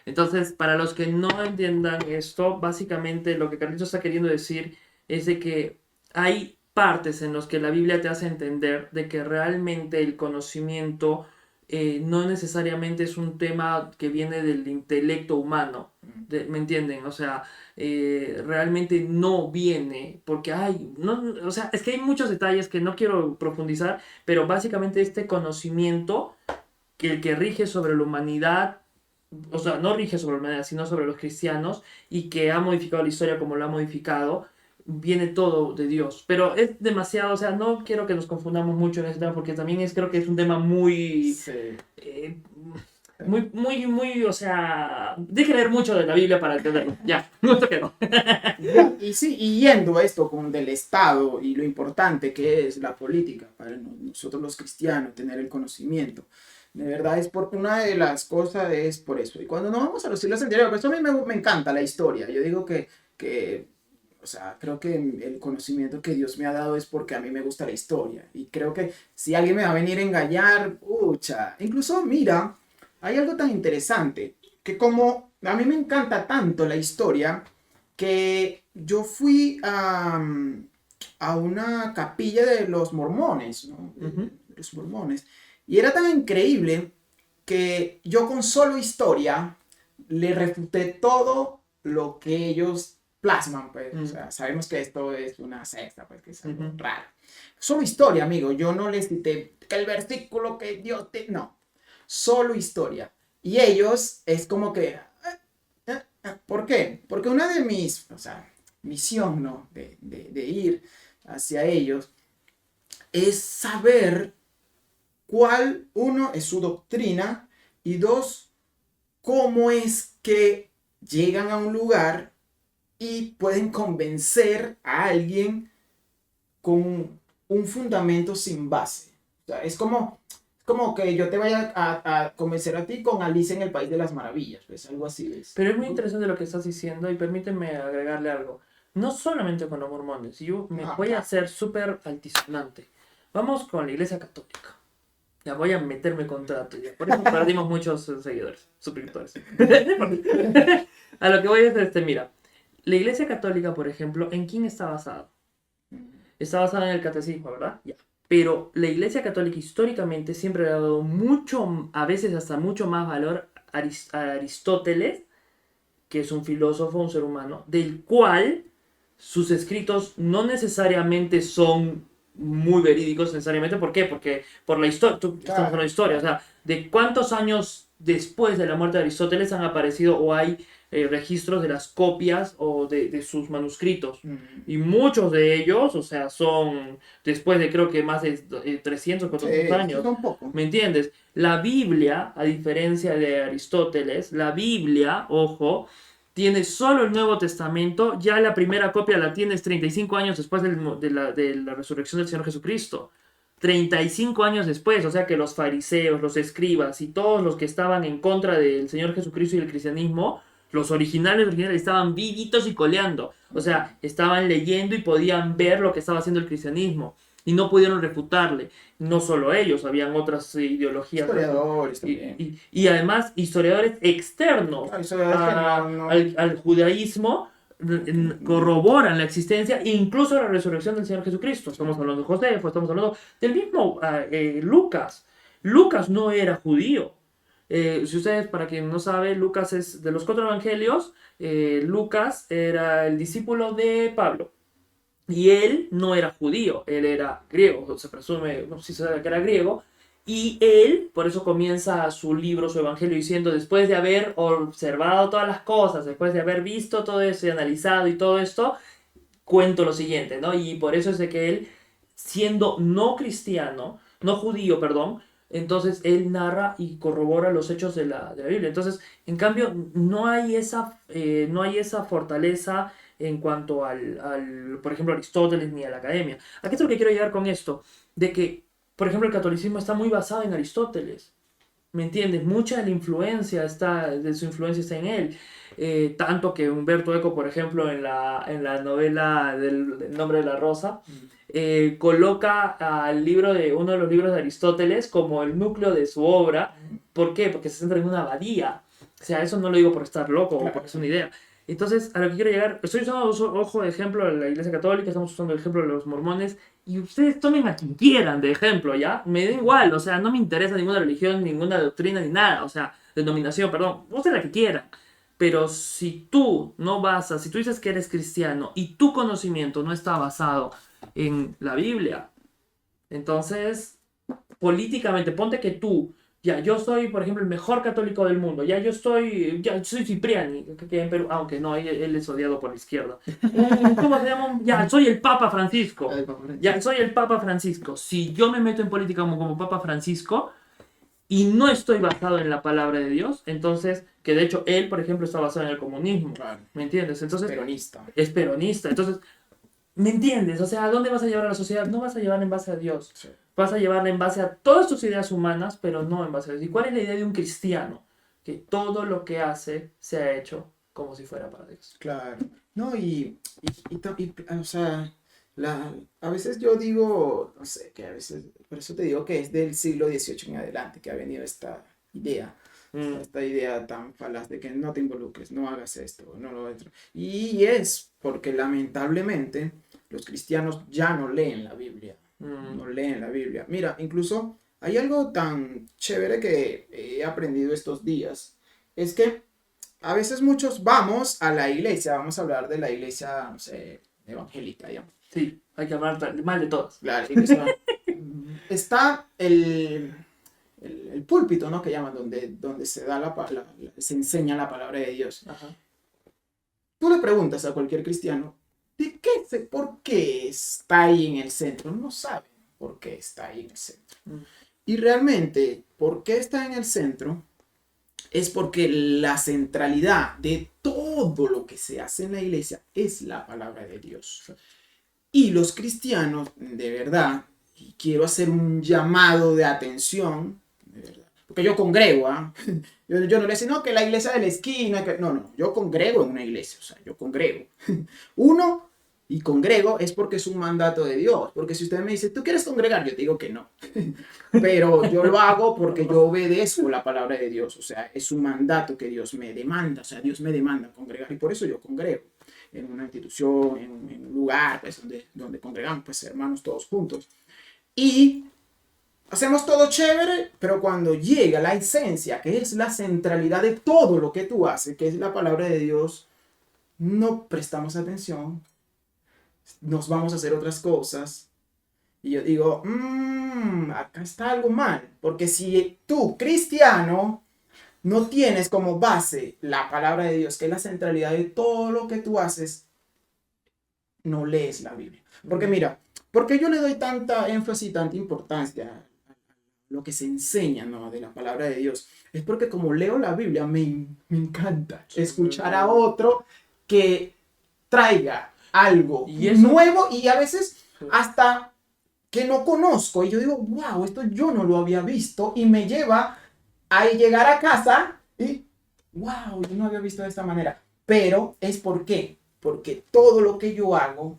Entonces, para los que no entiendan esto, básicamente lo que Carlitos está queriendo decir es de que hay partes en las que la Biblia te hace entender de que realmente el conocimiento no necesariamente es un tema que viene del intelecto humano. ¿Me entienden? O sea, realmente no viene porque hay, no, o sea, es que hay muchos detalles que no quiero profundizar, pero básicamente este conocimiento que el que rige sobre la humanidad, o sea, no rige sobre la humanidad, sino sobre los cristianos, y que ha modificado la historia como lo ha modificado, viene todo de Dios. Pero es demasiado, o sea, no quiero que nos confundamos mucho en este tema, porque también creo que es un tema muy... Sí. eh, muy, o sea, de creer mucho de la Biblia para entenderlo. Ya, no te quedo. Ya, y sí, y yendo a esto con del Estado y lo importante que es la política para nosotros los cristianos, tener el conocimiento, de verdad es porque una de las cosas es por eso. Y cuando nos vamos a los siglos anteriores, pues a mí me encanta la historia. Yo digo que, o sea, creo que el conocimiento que Dios me ha dado es porque a mí me gusta la historia. Y creo que si alguien me va a venir a engañar, pucha, incluso mira, hay algo tan interesante que como a mí me encanta tanto la historia, que yo fui a una capilla de los mormones, ¿no? Ujú. De los mormones. Y era tan increíble que yo con solo historia le refuté todo lo que ellos plasman, pues. O sea, sabemos que esto es una secta, pues, que es algo raro. Solo historia, amigo. Yo no les cité que el versículo que Dios te... No. Solo historia. Y ellos es como que... ¿Por qué? Porque una de mis, o sea, misión, ¿no? De ir hacia ellos es saber cuál, uno, es su doctrina y dos, cómo es que llegan a un lugar y pueden convencer a alguien con un fundamento sin base. O sea, es como que yo te vaya a convencer a ti con Alicia en el País de las Maravillas, pues algo así es. Pero es muy interesante lo que estás diciendo y permíteme agregarle algo. No solamente con los mormones, yo me Ah, voy a claro. hacer súper altisonante. Vamos con la iglesia católica. Ya voy a meterme contrato ya. Por eso perdimos muchos seguidores, suscriptores. A lo que voy es mira. La iglesia católica, por ejemplo, ¿en quién está basada? Está basada en el catecismo, ¿verdad? Ya. Pero la iglesia católica históricamente siempre le ha dado mucho, a veces hasta mucho más valor a Aristóteles, que es un filósofo, un ser humano, del cual sus escritos no necesariamente son muy verídicos, necesariamente. ¿Por qué? Porque por la historia, estamos hablando de historia, o sea, de cuántos años después de la muerte de Aristóteles han aparecido o hay registros de las copias o de sus manuscritos. Y muchos de ellos, o sea, son después de creo que más de 300, 400 años. Un poco. ¿Me entiendes? La Biblia, a diferencia de Aristóteles, la Biblia, ojo, tiene solo el Nuevo Testamento. Ya la primera copia la tienes 35 años después de la resurrección del Señor Jesucristo. 35 años después, o sea que los fariseos, los escribas y todos los que estaban en contra del Señor Jesucristo y el cristianismo, los originales estaban vivitos y coleando. O sea, estaban leyendo y podían ver lo que estaba haciendo el cristianismo. Y no pudieron refutarle. No solo ellos, habían otras ideologías. Historiadores también. Y además historiadores externos al judaísmo corroboran la existencia e incluso la resurrección del Señor Jesucristo. Estamos hablando de José, estamos hablando del mismo Lucas. Lucas no era judío. Si ustedes, para quien no sabe, Lucas es de los 4 evangelios. Lucas era el discípulo de Pablo. Y él no era judío, él era griego, se presume, no sé si se sabe que era griego. Y él, por eso comienza su libro, su evangelio, diciendo, después de haber observado todas las cosas, después de haber visto todo eso y analizado y todo esto, cuento lo siguiente, ¿no? Y por eso es de que él, siendo no cristiano, no judío, perdón, entonces él narra y corrobora los hechos de la Biblia. Entonces, en cambio, no hay esa fortaleza en cuanto por ejemplo, Aristóteles ni a la academia. ¿A qué es lo que quiero llegar con esto? De que, por ejemplo, el catolicismo está muy basado en Aristóteles. ¿Me entiendes? Mucha de su influencia está en él. Tanto que Humberto Eco, por ejemplo, en la novela del Nombre de la Rosa, coloca uno de los libros de Aristóteles como el núcleo de su obra. ¿Por qué? Porque se centra en una abadía. O sea, eso no lo digo por estar loco o porque es una idea. Entonces, a lo que quiero llegar, estoy usando, ojo, de ejemplo de la Iglesia Católica, estamos usando el ejemplo de los mormones, y ustedes tomen a quien quieran de ejemplo, ¿ya? Me da igual, o sea, no me interesa ninguna religión, ninguna doctrina, ni nada, o sea, denominación, perdón, usen la que quieran. Pero si tú dices que eres cristiano y tu conocimiento no está basado en la Biblia, entonces, políticamente, ponte que tú, ya, yo soy, por ejemplo, el mejor católico del mundo, ya soy Cipriani, que en Perú, aunque no, él es odiado por la izquierda. ¿Cómo se llama? Ya, soy el Papa Francisco. Ya, soy el Papa Francisco. Si yo me meto en política como Papa Francisco y no estoy basado en la palabra de Dios, entonces, que de hecho él, por ejemplo, está basado en el comunismo. Claro. ¿Me entiendes? Entonces, Peronista. es peronista. Entonces, ¿me entiendes? O sea, ¿a dónde vas a llevar a la sociedad? No vas a llevarla en base a Dios. Sí. Vas a llevarla en base a todas tus ideas humanas, pero no en base a Dios. ¿Y cuál es la idea de un cristiano? Que todo lo que hace se ha hecho como si fuera para Dios. Claro. No, o sea, a veces yo digo, no sé, que a veces, por eso te digo que es del siglo XVIII en adelante que ha venido esta idea. Esta idea tan falaz de que no te involucres, no hagas esto, no lo otro. Y es porque lamentablemente los cristianos ya no leen la Biblia. No leen la Biblia. Mira, incluso hay algo tan chévere que he aprendido estos días. Es que a veces muchos vamos a la iglesia, vamos a hablar de la iglesia, no sé, evangélica, digamos. Sí, hay que hablar mal de todos. Claro, está el púlpito, ¿no? Que llaman, donde se da se enseña la palabra de Dios. Ajá. Tú le preguntas a cualquier cristiano, ¿por qué está ahí en el centro? No saben por qué está ahí en el centro. Y realmente, ¿por qué está en el centro? Es porque la centralidad de todo lo que se hace en la iglesia es la palabra de Dios. Y los cristianos, de verdad, y quiero hacer un llamado de atención, de verdad, porque yo congrego, yo no le decía, no, que la iglesia de la esquina, no, yo congrego en una iglesia, o sea, yo congrego. Y congrego es porque es un mandato de Dios, porque si usted me dice, ¿tú quieres congregar? Yo te digo que no, pero yo lo hago porque yo obedezco la palabra de Dios, o sea, es un mandato que Dios me demanda, o sea, Dios me demanda congregar y por eso yo congrego en una institución, en un lugar pues, donde congregamos pues, hermanos todos juntos. Y hacemos todo chévere, pero cuando llega la esencia, que es la centralidad de todo lo que tú haces, que es la palabra de Dios, no prestamos atención, nos vamos a hacer otras cosas. Y yo digo, acá está algo mal, porque si tú, cristiano, no tienes como base la palabra de Dios, que es la centralidad de todo lo que tú haces, no lees la Biblia. Porque mira, ¿por qué yo le doy tanta énfasis y tanta importancia a lo que se enseña, ¿no? De la palabra de Dios? Es porque como leo la Biblia, me encanta escuchar a otro que traiga algo nuevo y a veces hasta que no conozco. Y yo digo, wow, esto yo no lo había visto y me lleva a llegar a casa y, wow, yo no había visto de esta manera. Pero es porque todo lo que yo hago,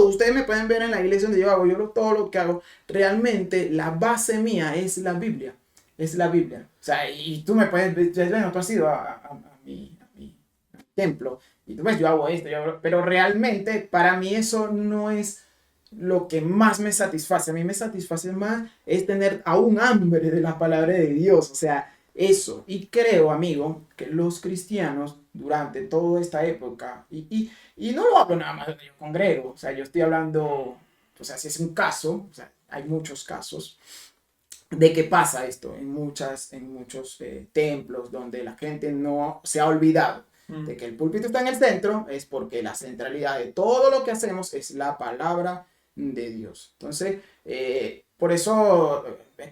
ustedes me pueden ver en la iglesia donde yo hago, todo lo que hago, realmente la base mía es la Biblia. Es la Biblia. O sea, y tú me puedes ver, bueno, tú has ido a mi templo y tú ves, yo hago esto, pero realmente para mí eso no es lo que más me satisface. A mí me satisface más es tener aún hambre de la palabra de Dios, o sea, eso. Y creo, amigo, que los cristianos durante toda esta época, y no lo hablo nada más de yo congrego, o sea, yo estoy hablando, o sea, si es un caso, o sea, hay muchos casos de que pasa esto en muchos templos donde la gente no se ha olvidado de que el púlpito está en el centro, es porque la centralidad de todo lo que hacemos es la palabra de Dios. Entonces, por eso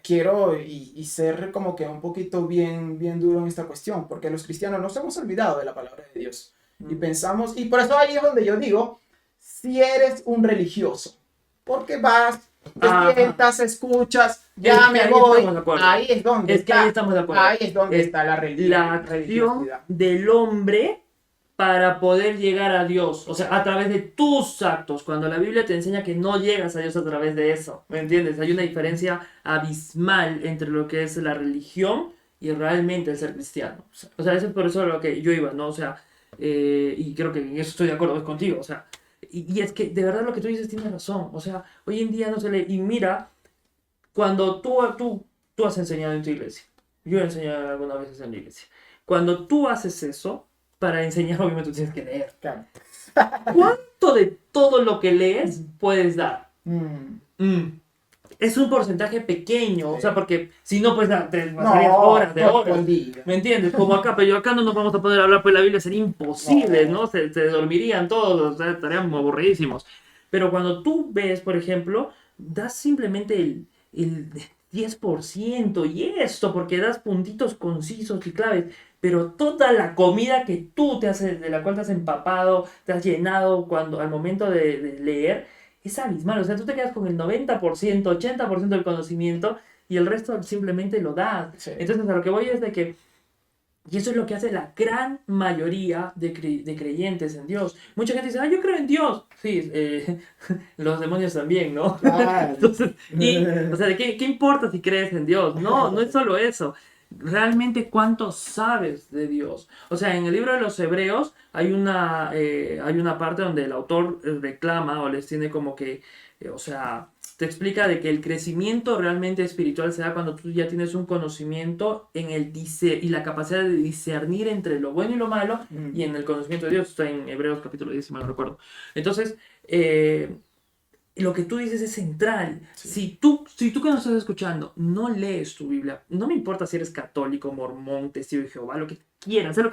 quiero y ser como que un poquito bien duro en esta cuestión, porque los cristianos nos hemos olvidado de la palabra de Dios y pensamos, y por eso ahí es donde yo digo, si eres un religioso, porque vas, te Ajá. sientas, escuchas, Es ya que me ahí voy, estamos de acuerdo. ahí es donde Es que ahí está, estamos de acuerdo. ahí es donde Es está la la acción religiosidad. del hombre para poder llegar a Dios, o sea, a través de tus actos, cuando la Biblia te enseña que no llegas a Dios a través de eso, ¿me entiendes? Hay una diferencia abismal entre lo que es la religión y realmente el ser cristiano. O sea, eso es por eso lo que yo iba, ¿no? O sea, y creo que en eso estoy de acuerdo contigo, o sea, y es que de verdad lo que tú dices tiene razón, o sea, hoy en día no se lee, y mira, cuando tú has enseñado en tu iglesia, yo he enseñado algunas veces en la iglesia, cuando tú haces eso, para enseñar obviamente tú tienes que leer. Claro. ¿Cuánto de todo lo que lees puedes dar? Mm. Es un porcentaje pequeño, Sí. o sea, porque si no, pues te No, pasarías horas de todo horas. el día. ¿Me entiendes? Como acá, pero yo acá no nos vamos a poner a hablar, pues la Biblia sería imposible, No. ¿no? Se dormirían todos, o sea, estaríamos aburridísimos. Pero cuando tú ves, por ejemplo, das simplemente el 10% y esto, porque das puntitos concisos y claves, pero toda la comida que tú te haces, de la cual te has empapado, te has llenado cuando al momento de leer, es abismal. O sea, tú te quedas con el 90%, 80% del conocimiento y el resto simplemente lo das. Sí. Entonces, a lo que voy es de que, y eso es lo que hace la gran mayoría de creyentes en Dios. Mucha gente dice, ah, yo creo en Dios. Sí, los demonios también, ¿no? Claro. Entonces, o sea, ¿qué importa si crees en Dios? No, no es solo eso. Realmente cuánto sabes de Dios. O sea, en el libro de los Hebreos hay una parte donde el autor reclama o les tiene como que, o sea, te explica de que el crecimiento realmente espiritual se da cuando tú ya tienes un conocimiento en y la capacidad de discernir entre lo bueno y lo malo y en el conocimiento de Dios. Está en Hebreos capítulo 10, si mal no recuerdo. Entonces, lo que tú dices es central. Sí. Si tú que nos estás escuchando no lees tu Biblia, no me importa si eres católico, mormón, testigo de Jehová, lo que quieras, lo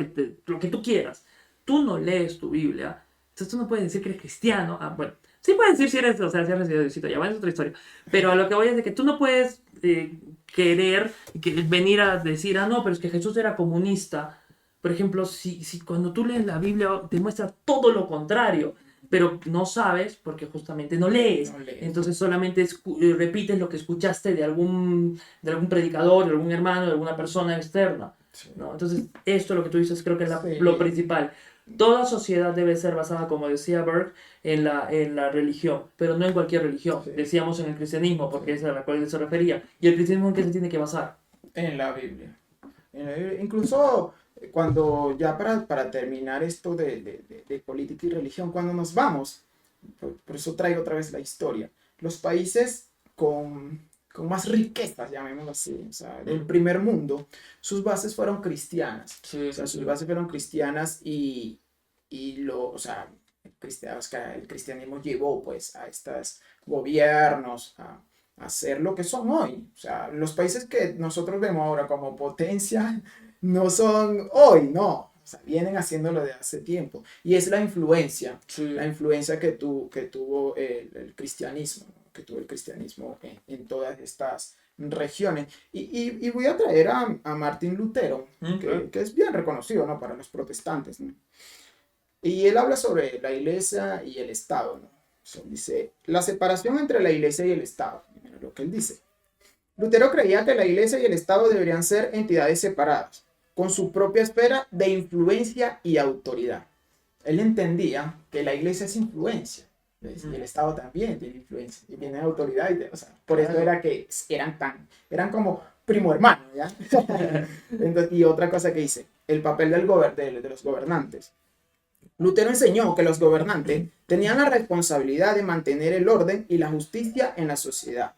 que tú quieras, tú no lees tu Biblia, entonces tú no puedes decir que eres cristiano. Ah, bueno, sí puedes decir si eres, o sea, si has recibido Diosito, ya va, es otra historia. Pero a lo que voy es de que tú no puedes querer venir a decir, ah, no, pero es que Jesús era comunista. Por ejemplo, si cuando tú lees la Biblia te muestra todo lo contrario, pero no sabes porque justamente no lees. No lees. Entonces solamente repites lo que escuchaste de algún predicador, de algún hermano, de alguna persona externa. Sí. ¿No? Entonces esto lo que tú dices creo que es Sí. lo principal. Toda sociedad debe ser basada, como decía Burke, en la religión, pero no en cualquier religión. Sí. Decíamos en el cristianismo, porque Sí. es a la cual él se refería. ¿Y el cristianismo en qué se tiene que basar? En la Biblia. Incluso cuando ya para terminar esto de política y religión, cuando nos vamos, por eso traigo otra vez la historia, los países con más riquezas, llamémoslo así, o sea, del primer mundo, sus bases fueron cristianas. Sí, O sea, sus bases fueron cristianas o sea, el cristianismo llevó pues a estos gobiernos a hacer lo que son hoy. O sea, los países que nosotros vemos ahora como potencia no son hoy, no. O sea, vienen haciéndolo de hace tiempo. Y es la influencia que tuvo el cristianismo, ¿no? Que tuvo el cristianismo en todas estas regiones. Y voy a traer a Martín Lutero, que es bien reconocido, ¿no? Para los protestantes, ¿no? Y él habla sobre la iglesia y el Estado, ¿no? O sea, dice, la separación entre la iglesia y el Estado. Mira lo que él dice. Lutero creía que la iglesia y el Estado deberían ser entidades separadas, con su propia esfera de influencia y autoridad. Él entendía que la iglesia es influencia, ¿ves? Y el Estado también tiene influencia y tiene autoridad. O sea, por eso era que eran como primo hermano, ¿ya? Entonces, y otra cosa que dice, el papel de los gobernantes. Lutero enseñó que los gobernantes tenían la responsabilidad de mantener el orden y la justicia en la sociedad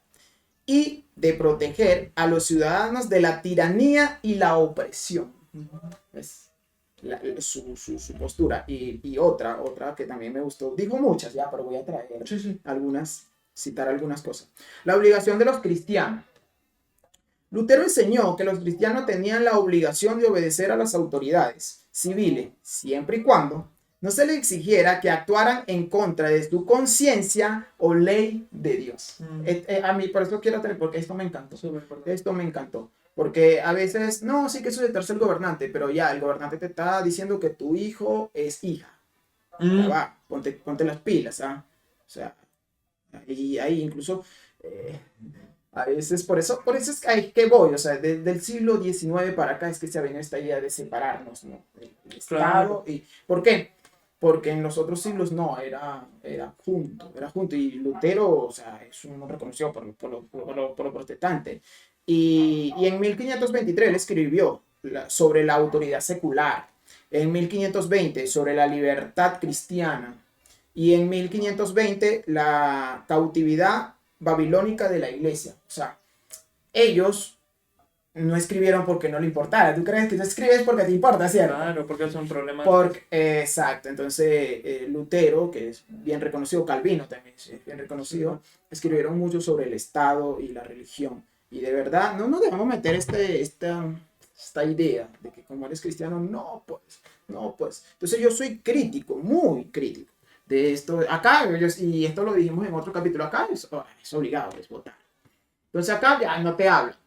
y de proteger a los ciudadanos de la tiranía y la opresión. Es su postura. Y otra que también me gustó, digo muchas ya, pero voy a traer citar algunas cosas. La obligación de los cristianos. Lutero enseñó que los cristianos tenían la obligación de obedecer a las autoridades civiles, siempre y cuando no se les exigiera que actuaran en contra de su conciencia o ley de Dios. A mí, por eso quiero tener, porque esto me encantó. Esto me encantó. Porque a veces, no, sí que soy el tercer gobernante, pero ya el gobernante te está diciendo que tu hijo es hija. Ya va, ponte las pilas, ¿ah? O sea, y ahí incluso, a veces, por eso es que voy, o sea, desde el siglo XIX para acá es que se ha venido esta idea de separarnos, ¿no? El Estado, y, ¿por qué? Porque en los otros siglos no, era junto, y Lutero, o sea, es un hombre conocido por lo protestante, y en 1523 él escribió sobre la autoridad secular, en 1520 sobre la libertad cristiana, y en 1520 la cautividad babilónica de la iglesia. O sea, ellos no escribieron porque no le importara. ¿Tú crees que tú escribes porque te importa, cierto? Claro, porque es un problema. Exacto. Entonces, Lutero, que es bien reconocido, Calvino también es bien reconocido, escribieron mucho sobre el Estado y la religión. Y de verdad, no nos debemos meter esta idea de que como eres cristiano, no, pues. Entonces yo soy crítico, muy crítico de esto. Acá, y esto lo dijimos en otro capítulo, acá es obligado, es votar. Entonces acá ya no te habla.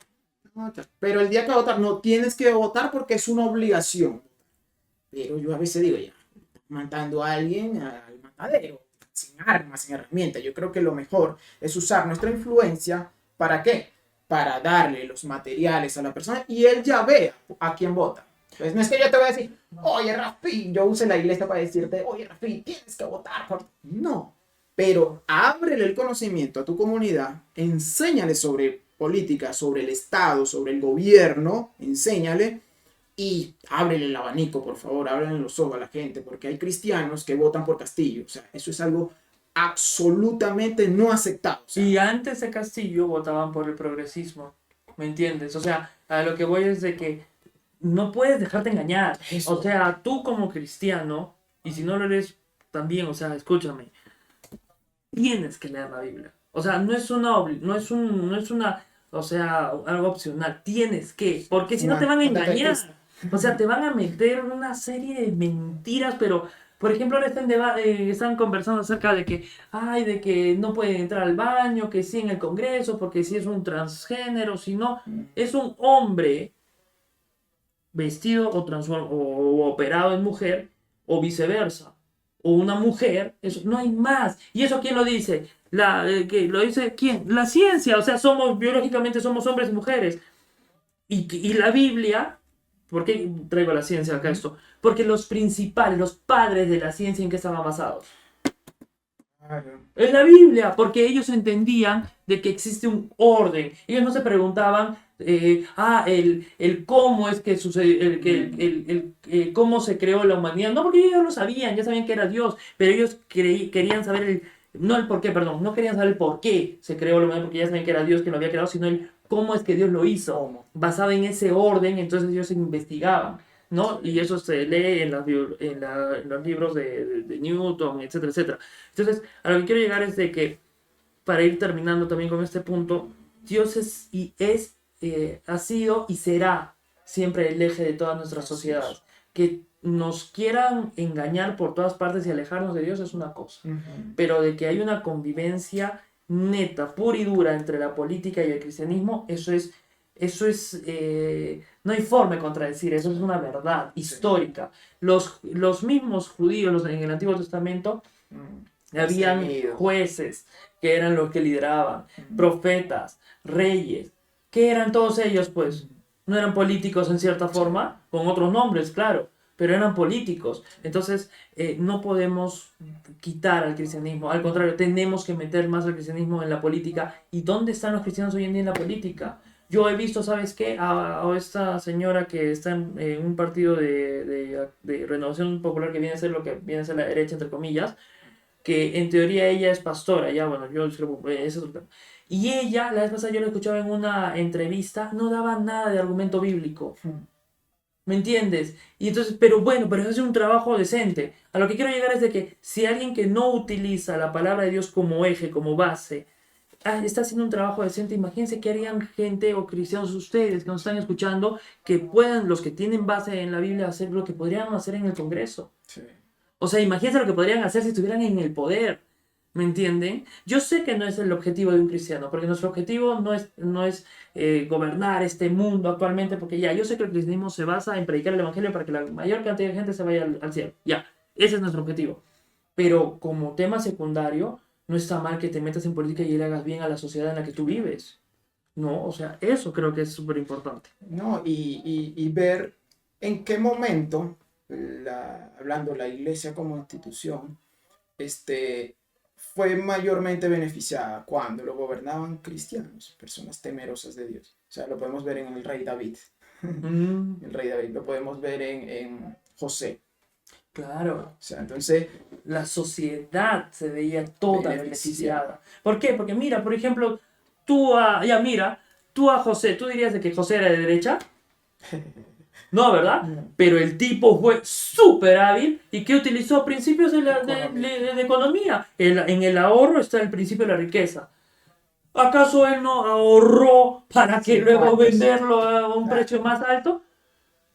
Pero el día que votar, no tienes que votar porque es una obligación. Pero yo a veces digo, ya, matando a alguien al matadero, sin armas, sin herramientas. Yo creo que lo mejor es usar nuestra influencia, ¿para qué? Para darle los materiales a la persona y él ya vea a quién vota. Entonces no es que yo te voy a decir, oye Rafi, yo use la iglesia para decirte, oye Rafi, tienes que votar por... No, pero ábrele el conocimiento a tu comunidad, enséñale sobre política, sobre el Estado, sobre el gobierno, enséñale y ábrele el abanico, por favor, ábrele los ojos a la gente, porque hay cristianos que votan por Castillo, o sea, eso es algo absolutamente no aceptado. O sea, Y antes de Castillo votaban por el progresismo, ¿me entiendes? O sea, a lo que voy es de que no puedes dejarte engañar. eso. O sea, tú como cristiano, y si no lo eres también, o sea, escúchame, tienes que leer la Biblia. O sea, no es una, o sea, algo opcional. Tienes que, porque si no te van a engañar. O sea, te van a meter una serie de mentiras, pero, por ejemplo, ahora están conversando acerca de que no pueden entrar al baño, que sí en el Congreso, porque si es un transgénero, si no, es un hombre vestido o operado en mujer, o viceversa, o una mujer, eso no hay más. ¿Y eso quién lo dice? Que lo dice quién? La ciencia. O sea, biológicamente somos hombres y mujeres. Y la Biblia, ¿por qué traigo la ciencia acá esto? Porque los padres de la ciencia, ¿en qué estaban basados? En la Biblia, porque ellos entendían de que existe un orden. Ellos no se preguntaban, el cómo es que sucede, cómo se creó la humanidad. No, porque ellos lo sabían, ya sabían que era Dios, pero ellos querían saber no el por qué, perdón, no querían saber el por qué se creó la humanidad, porque ya sabían que era Dios quien lo había creado, sino el cómo es que Dios lo hizo. Basado en ese orden, entonces ellos investigaban, ¿no? Y eso se lee en los libros de Newton, etcétera, etcétera. Entonces, a lo que quiero llegar es de que, para ir terminando también con este punto, Dios ha sido y será siempre el eje de toda nuestra sociedad. Que nos quieran engañar por todas partes y alejarnos de Dios es una cosa, pero de que hay una convivencia neta, pura y dura entre la política y el cristianismo, eso es, no hay forma de contradecir, eso es una verdad histórica. Los mismos judíos en el Antiguo Testamento, habían jueces que eran los que lideraban, profetas, reyes, ¿qué eran todos ellos? Pues no eran políticos en cierta forma, con otros nombres, claro, pero eran políticos. Entonces, no podemos quitar al cristianismo, al contrario, tenemos que meter más al cristianismo en la política. ¿Y dónde están los cristianos hoy en día en la política? Yo he visto, ¿sabes qué? A esta señora que está en un partido de Renovación Popular, que viene a ser lo que viene a ser la derecha, entre comillas, que en teoría ella es pastora, ya bueno, yo discrepo, ese es otro tema. Y ella, la vez pasada yo la escuchaba en una entrevista, no daba nada de argumento bíblico. ¿Me entiendes? Y entonces, pero eso es un trabajo decente. A lo que quiero llegar es de que si alguien que no utiliza la palabra de Dios como eje, como base, está haciendo un trabajo decente, imagínense que harían gente o cristianos ustedes que nos están escuchando, que puedan, los que tienen base en la Biblia, hacer lo que podrían hacer en el Congreso. Sí. O sea, imagínense lo que podrían hacer si estuvieran en el poder. ¿Me entienden? Yo sé que no es el objetivo de un cristiano, porque nuestro objetivo no es gobernar este mundo actualmente, porque ya, yo sé que el cristianismo se basa en predicar el evangelio para que la mayor cantidad de gente se vaya al cielo. Ya, ese es nuestro objetivo. Pero como tema secundario, no está mal que te metas en política y le hagas bien a la sociedad en la que tú vives. No, o sea, eso creo que es súper importante. ¿No? Y ver en qué momento, hablando la iglesia como institución, fue mayormente beneficiada cuando lo gobernaban cristianos, personas temerosas de Dios. O sea, lo podemos ver en el rey David. Mm, El rey David, lo podemos ver en José. claro. O sea, entonces, La sociedad se veía toda beneficiada. beneficiada. ¿Por qué? Porque mira, por ejemplo, tú a José, ¿tú dirías de que José era de derecha? No, ¿verdad? No. Pero el tipo fue súper hábil y que utilizó principios Economía. de economía. En el ahorro está el principio de la riqueza. ¿Acaso él no ahorró para que Sí, luego ¿cuántos? venderlo a un Claro. precio más alto?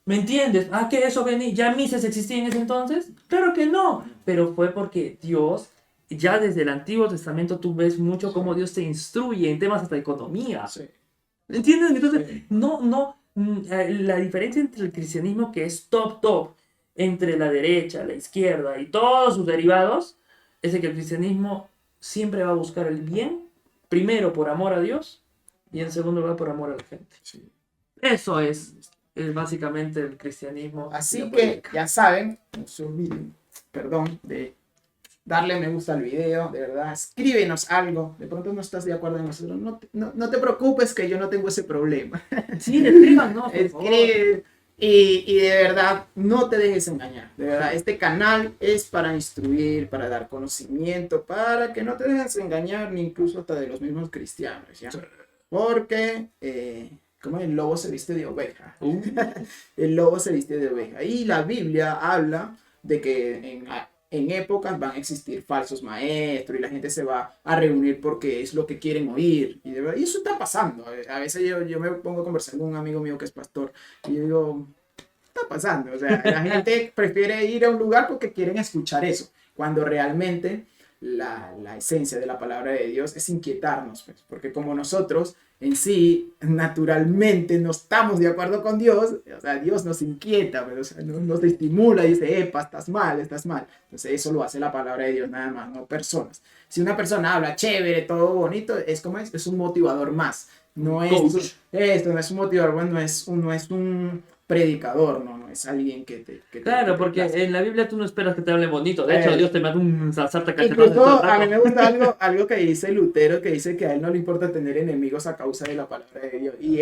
¿Me entiendes? ¿Ah, que eso venía? ¿Ya Mises existía en ese entonces? Claro que no. Pero fue porque Dios, ya desde el Antiguo Testamento tú ves mucho cómo Sí, Dios te instruye en temas hasta de economía. sí, ¿Entiendes? Entonces, sí. la diferencia entre el cristianismo que es top, entre la derecha, la izquierda y todos sus derivados, es de que el cristianismo siempre va a buscar el bien, primero por amor a Dios y en segundo lugar por amor a la gente. Sí. Eso es básicamente el cristianismo y la Así que política. ya saben, no se olviden, perdón, de darle me gusta al video, de verdad, escríbenos algo, de pronto no estás de acuerdo con nosotros, no te preocupes que yo no tengo ese problema. Sí, escríbanos, por favor. Escribe y de verdad no te dejes engañar, de verdad, este canal es para instruir, para dar conocimiento, para que no te dejes engañar ni incluso hasta de los mismos cristianos, ¿ya? Porque, como el lobo se viste de oveja. Uh, El lobo se viste de oveja. Y la Biblia habla de que en épocas van a existir falsos maestros y la gente se va a reunir porque es lo que quieren oír. Y, de verdad, y eso está pasando. A veces yo me pongo a conversar con un amigo mío que es pastor y yo digo, está pasando? O sea, la gente prefiere ir a un lugar porque quieren escuchar eso, cuando realmente la esencia de la palabra de Dios es inquietarnos, pues, porque como nosotros en sí, naturalmente, no estamos de acuerdo con Dios, o sea, Dios nos inquieta, pero, o sea, nos estimula y dice, epa, estás mal, estás mal. Entonces eso lo hace la palabra de Dios nada más, no personas. Si una persona habla chévere, todo bonito, es como es un motivador más. No es, coach. esto no es un motivador, bueno, no es un predicador, no es alguien que Claro, te porque plazca. en la Biblia tú no esperas que te hable bonito. De hecho, Dios te manda un sarta cachetazo todo el Incluso a mí rato. me gusta algo que dice Lutero, que dice que a él no le importa tener enemigos a causa de la palabra de Dios. Y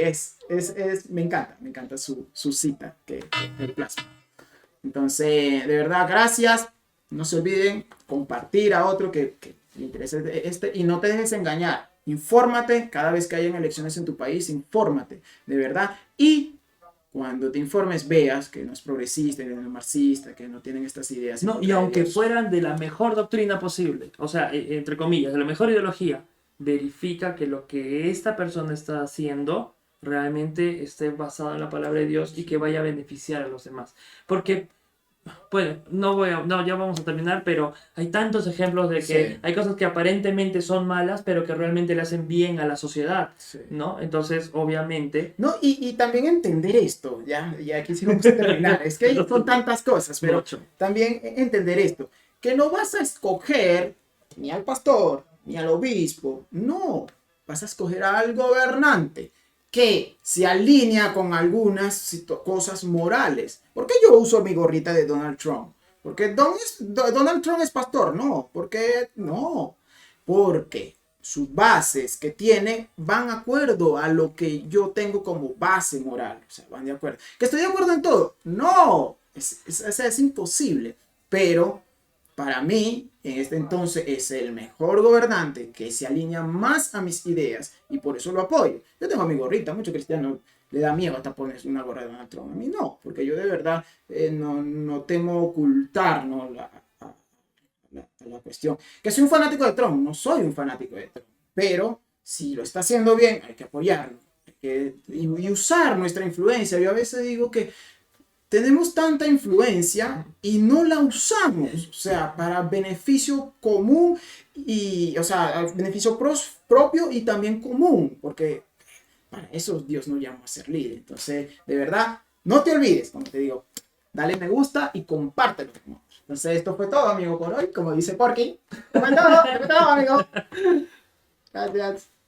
me encanta su cita que él plasma. Entonces, de verdad, gracias. No se olviden compartir a otro que le interese y no te dejes engañar. Infórmate cada vez que hayan elecciones en tu país, infórmate, de verdad. Y cuando te informes, veas que no es progresista, que no es marxista, que no tienen estas ideas en No, y contra de aunque Dios. fueran de la mejor doctrina posible, o sea, entre comillas, de la mejor ideología, verifica que lo que esta persona está haciendo realmente esté basado en la palabra de Dios y que vaya a beneficiar a los demás. Porque bueno, no, ya vamos a terminar, pero hay tantos ejemplos de que Sí, hay cosas que aparentemente son malas, pero que realmente le hacen bien a la sociedad, sí. ¿no? Entonces, obviamente, No, y también entender esto, ya aquí sí vamos a terminar, es que son tantas cosas, pero mucho. también entender esto, que no vas a escoger ni al pastor, ni al obispo, no, vas a escoger al gobernante que se alinea con algunas cosas morales. ¿Por qué yo uso mi gorrita de Donald Trump? ¿Porque Donald Trump es pastor? No, porque no, porque sus bases que tiene van de acuerdo a lo que yo tengo como base moral. O sea, van de acuerdo. ¿Que estoy de acuerdo en todo? No, es imposible. Pero para mí, en este entonces, es el mejor gobernante que se alinea más a mis ideas y por eso lo apoyo. Yo tengo mi gorrita, muchos cristianos le da miedo hasta poner una gorra de Donald Trump. A mí no, porque yo de verdad no temo ocultar, ¿no? La cuestión. Que soy un fanático de Trump, no soy un fanático de Trump, pero si lo está haciendo bien, hay que apoyarlo. Y usar nuestra influencia. Yo a veces digo que tenemos tanta influencia y no la usamos, o sea, para beneficio común y, o sea, beneficio propio y también común, porque para eso Dios nos llama a ser líder. Entonces, de verdad, no te olvides, como te digo, dale me gusta y compártelo con otros. Entonces, esto fue todo, amigo, por hoy. Como dice Porky, fue todo, amigo. Gracias.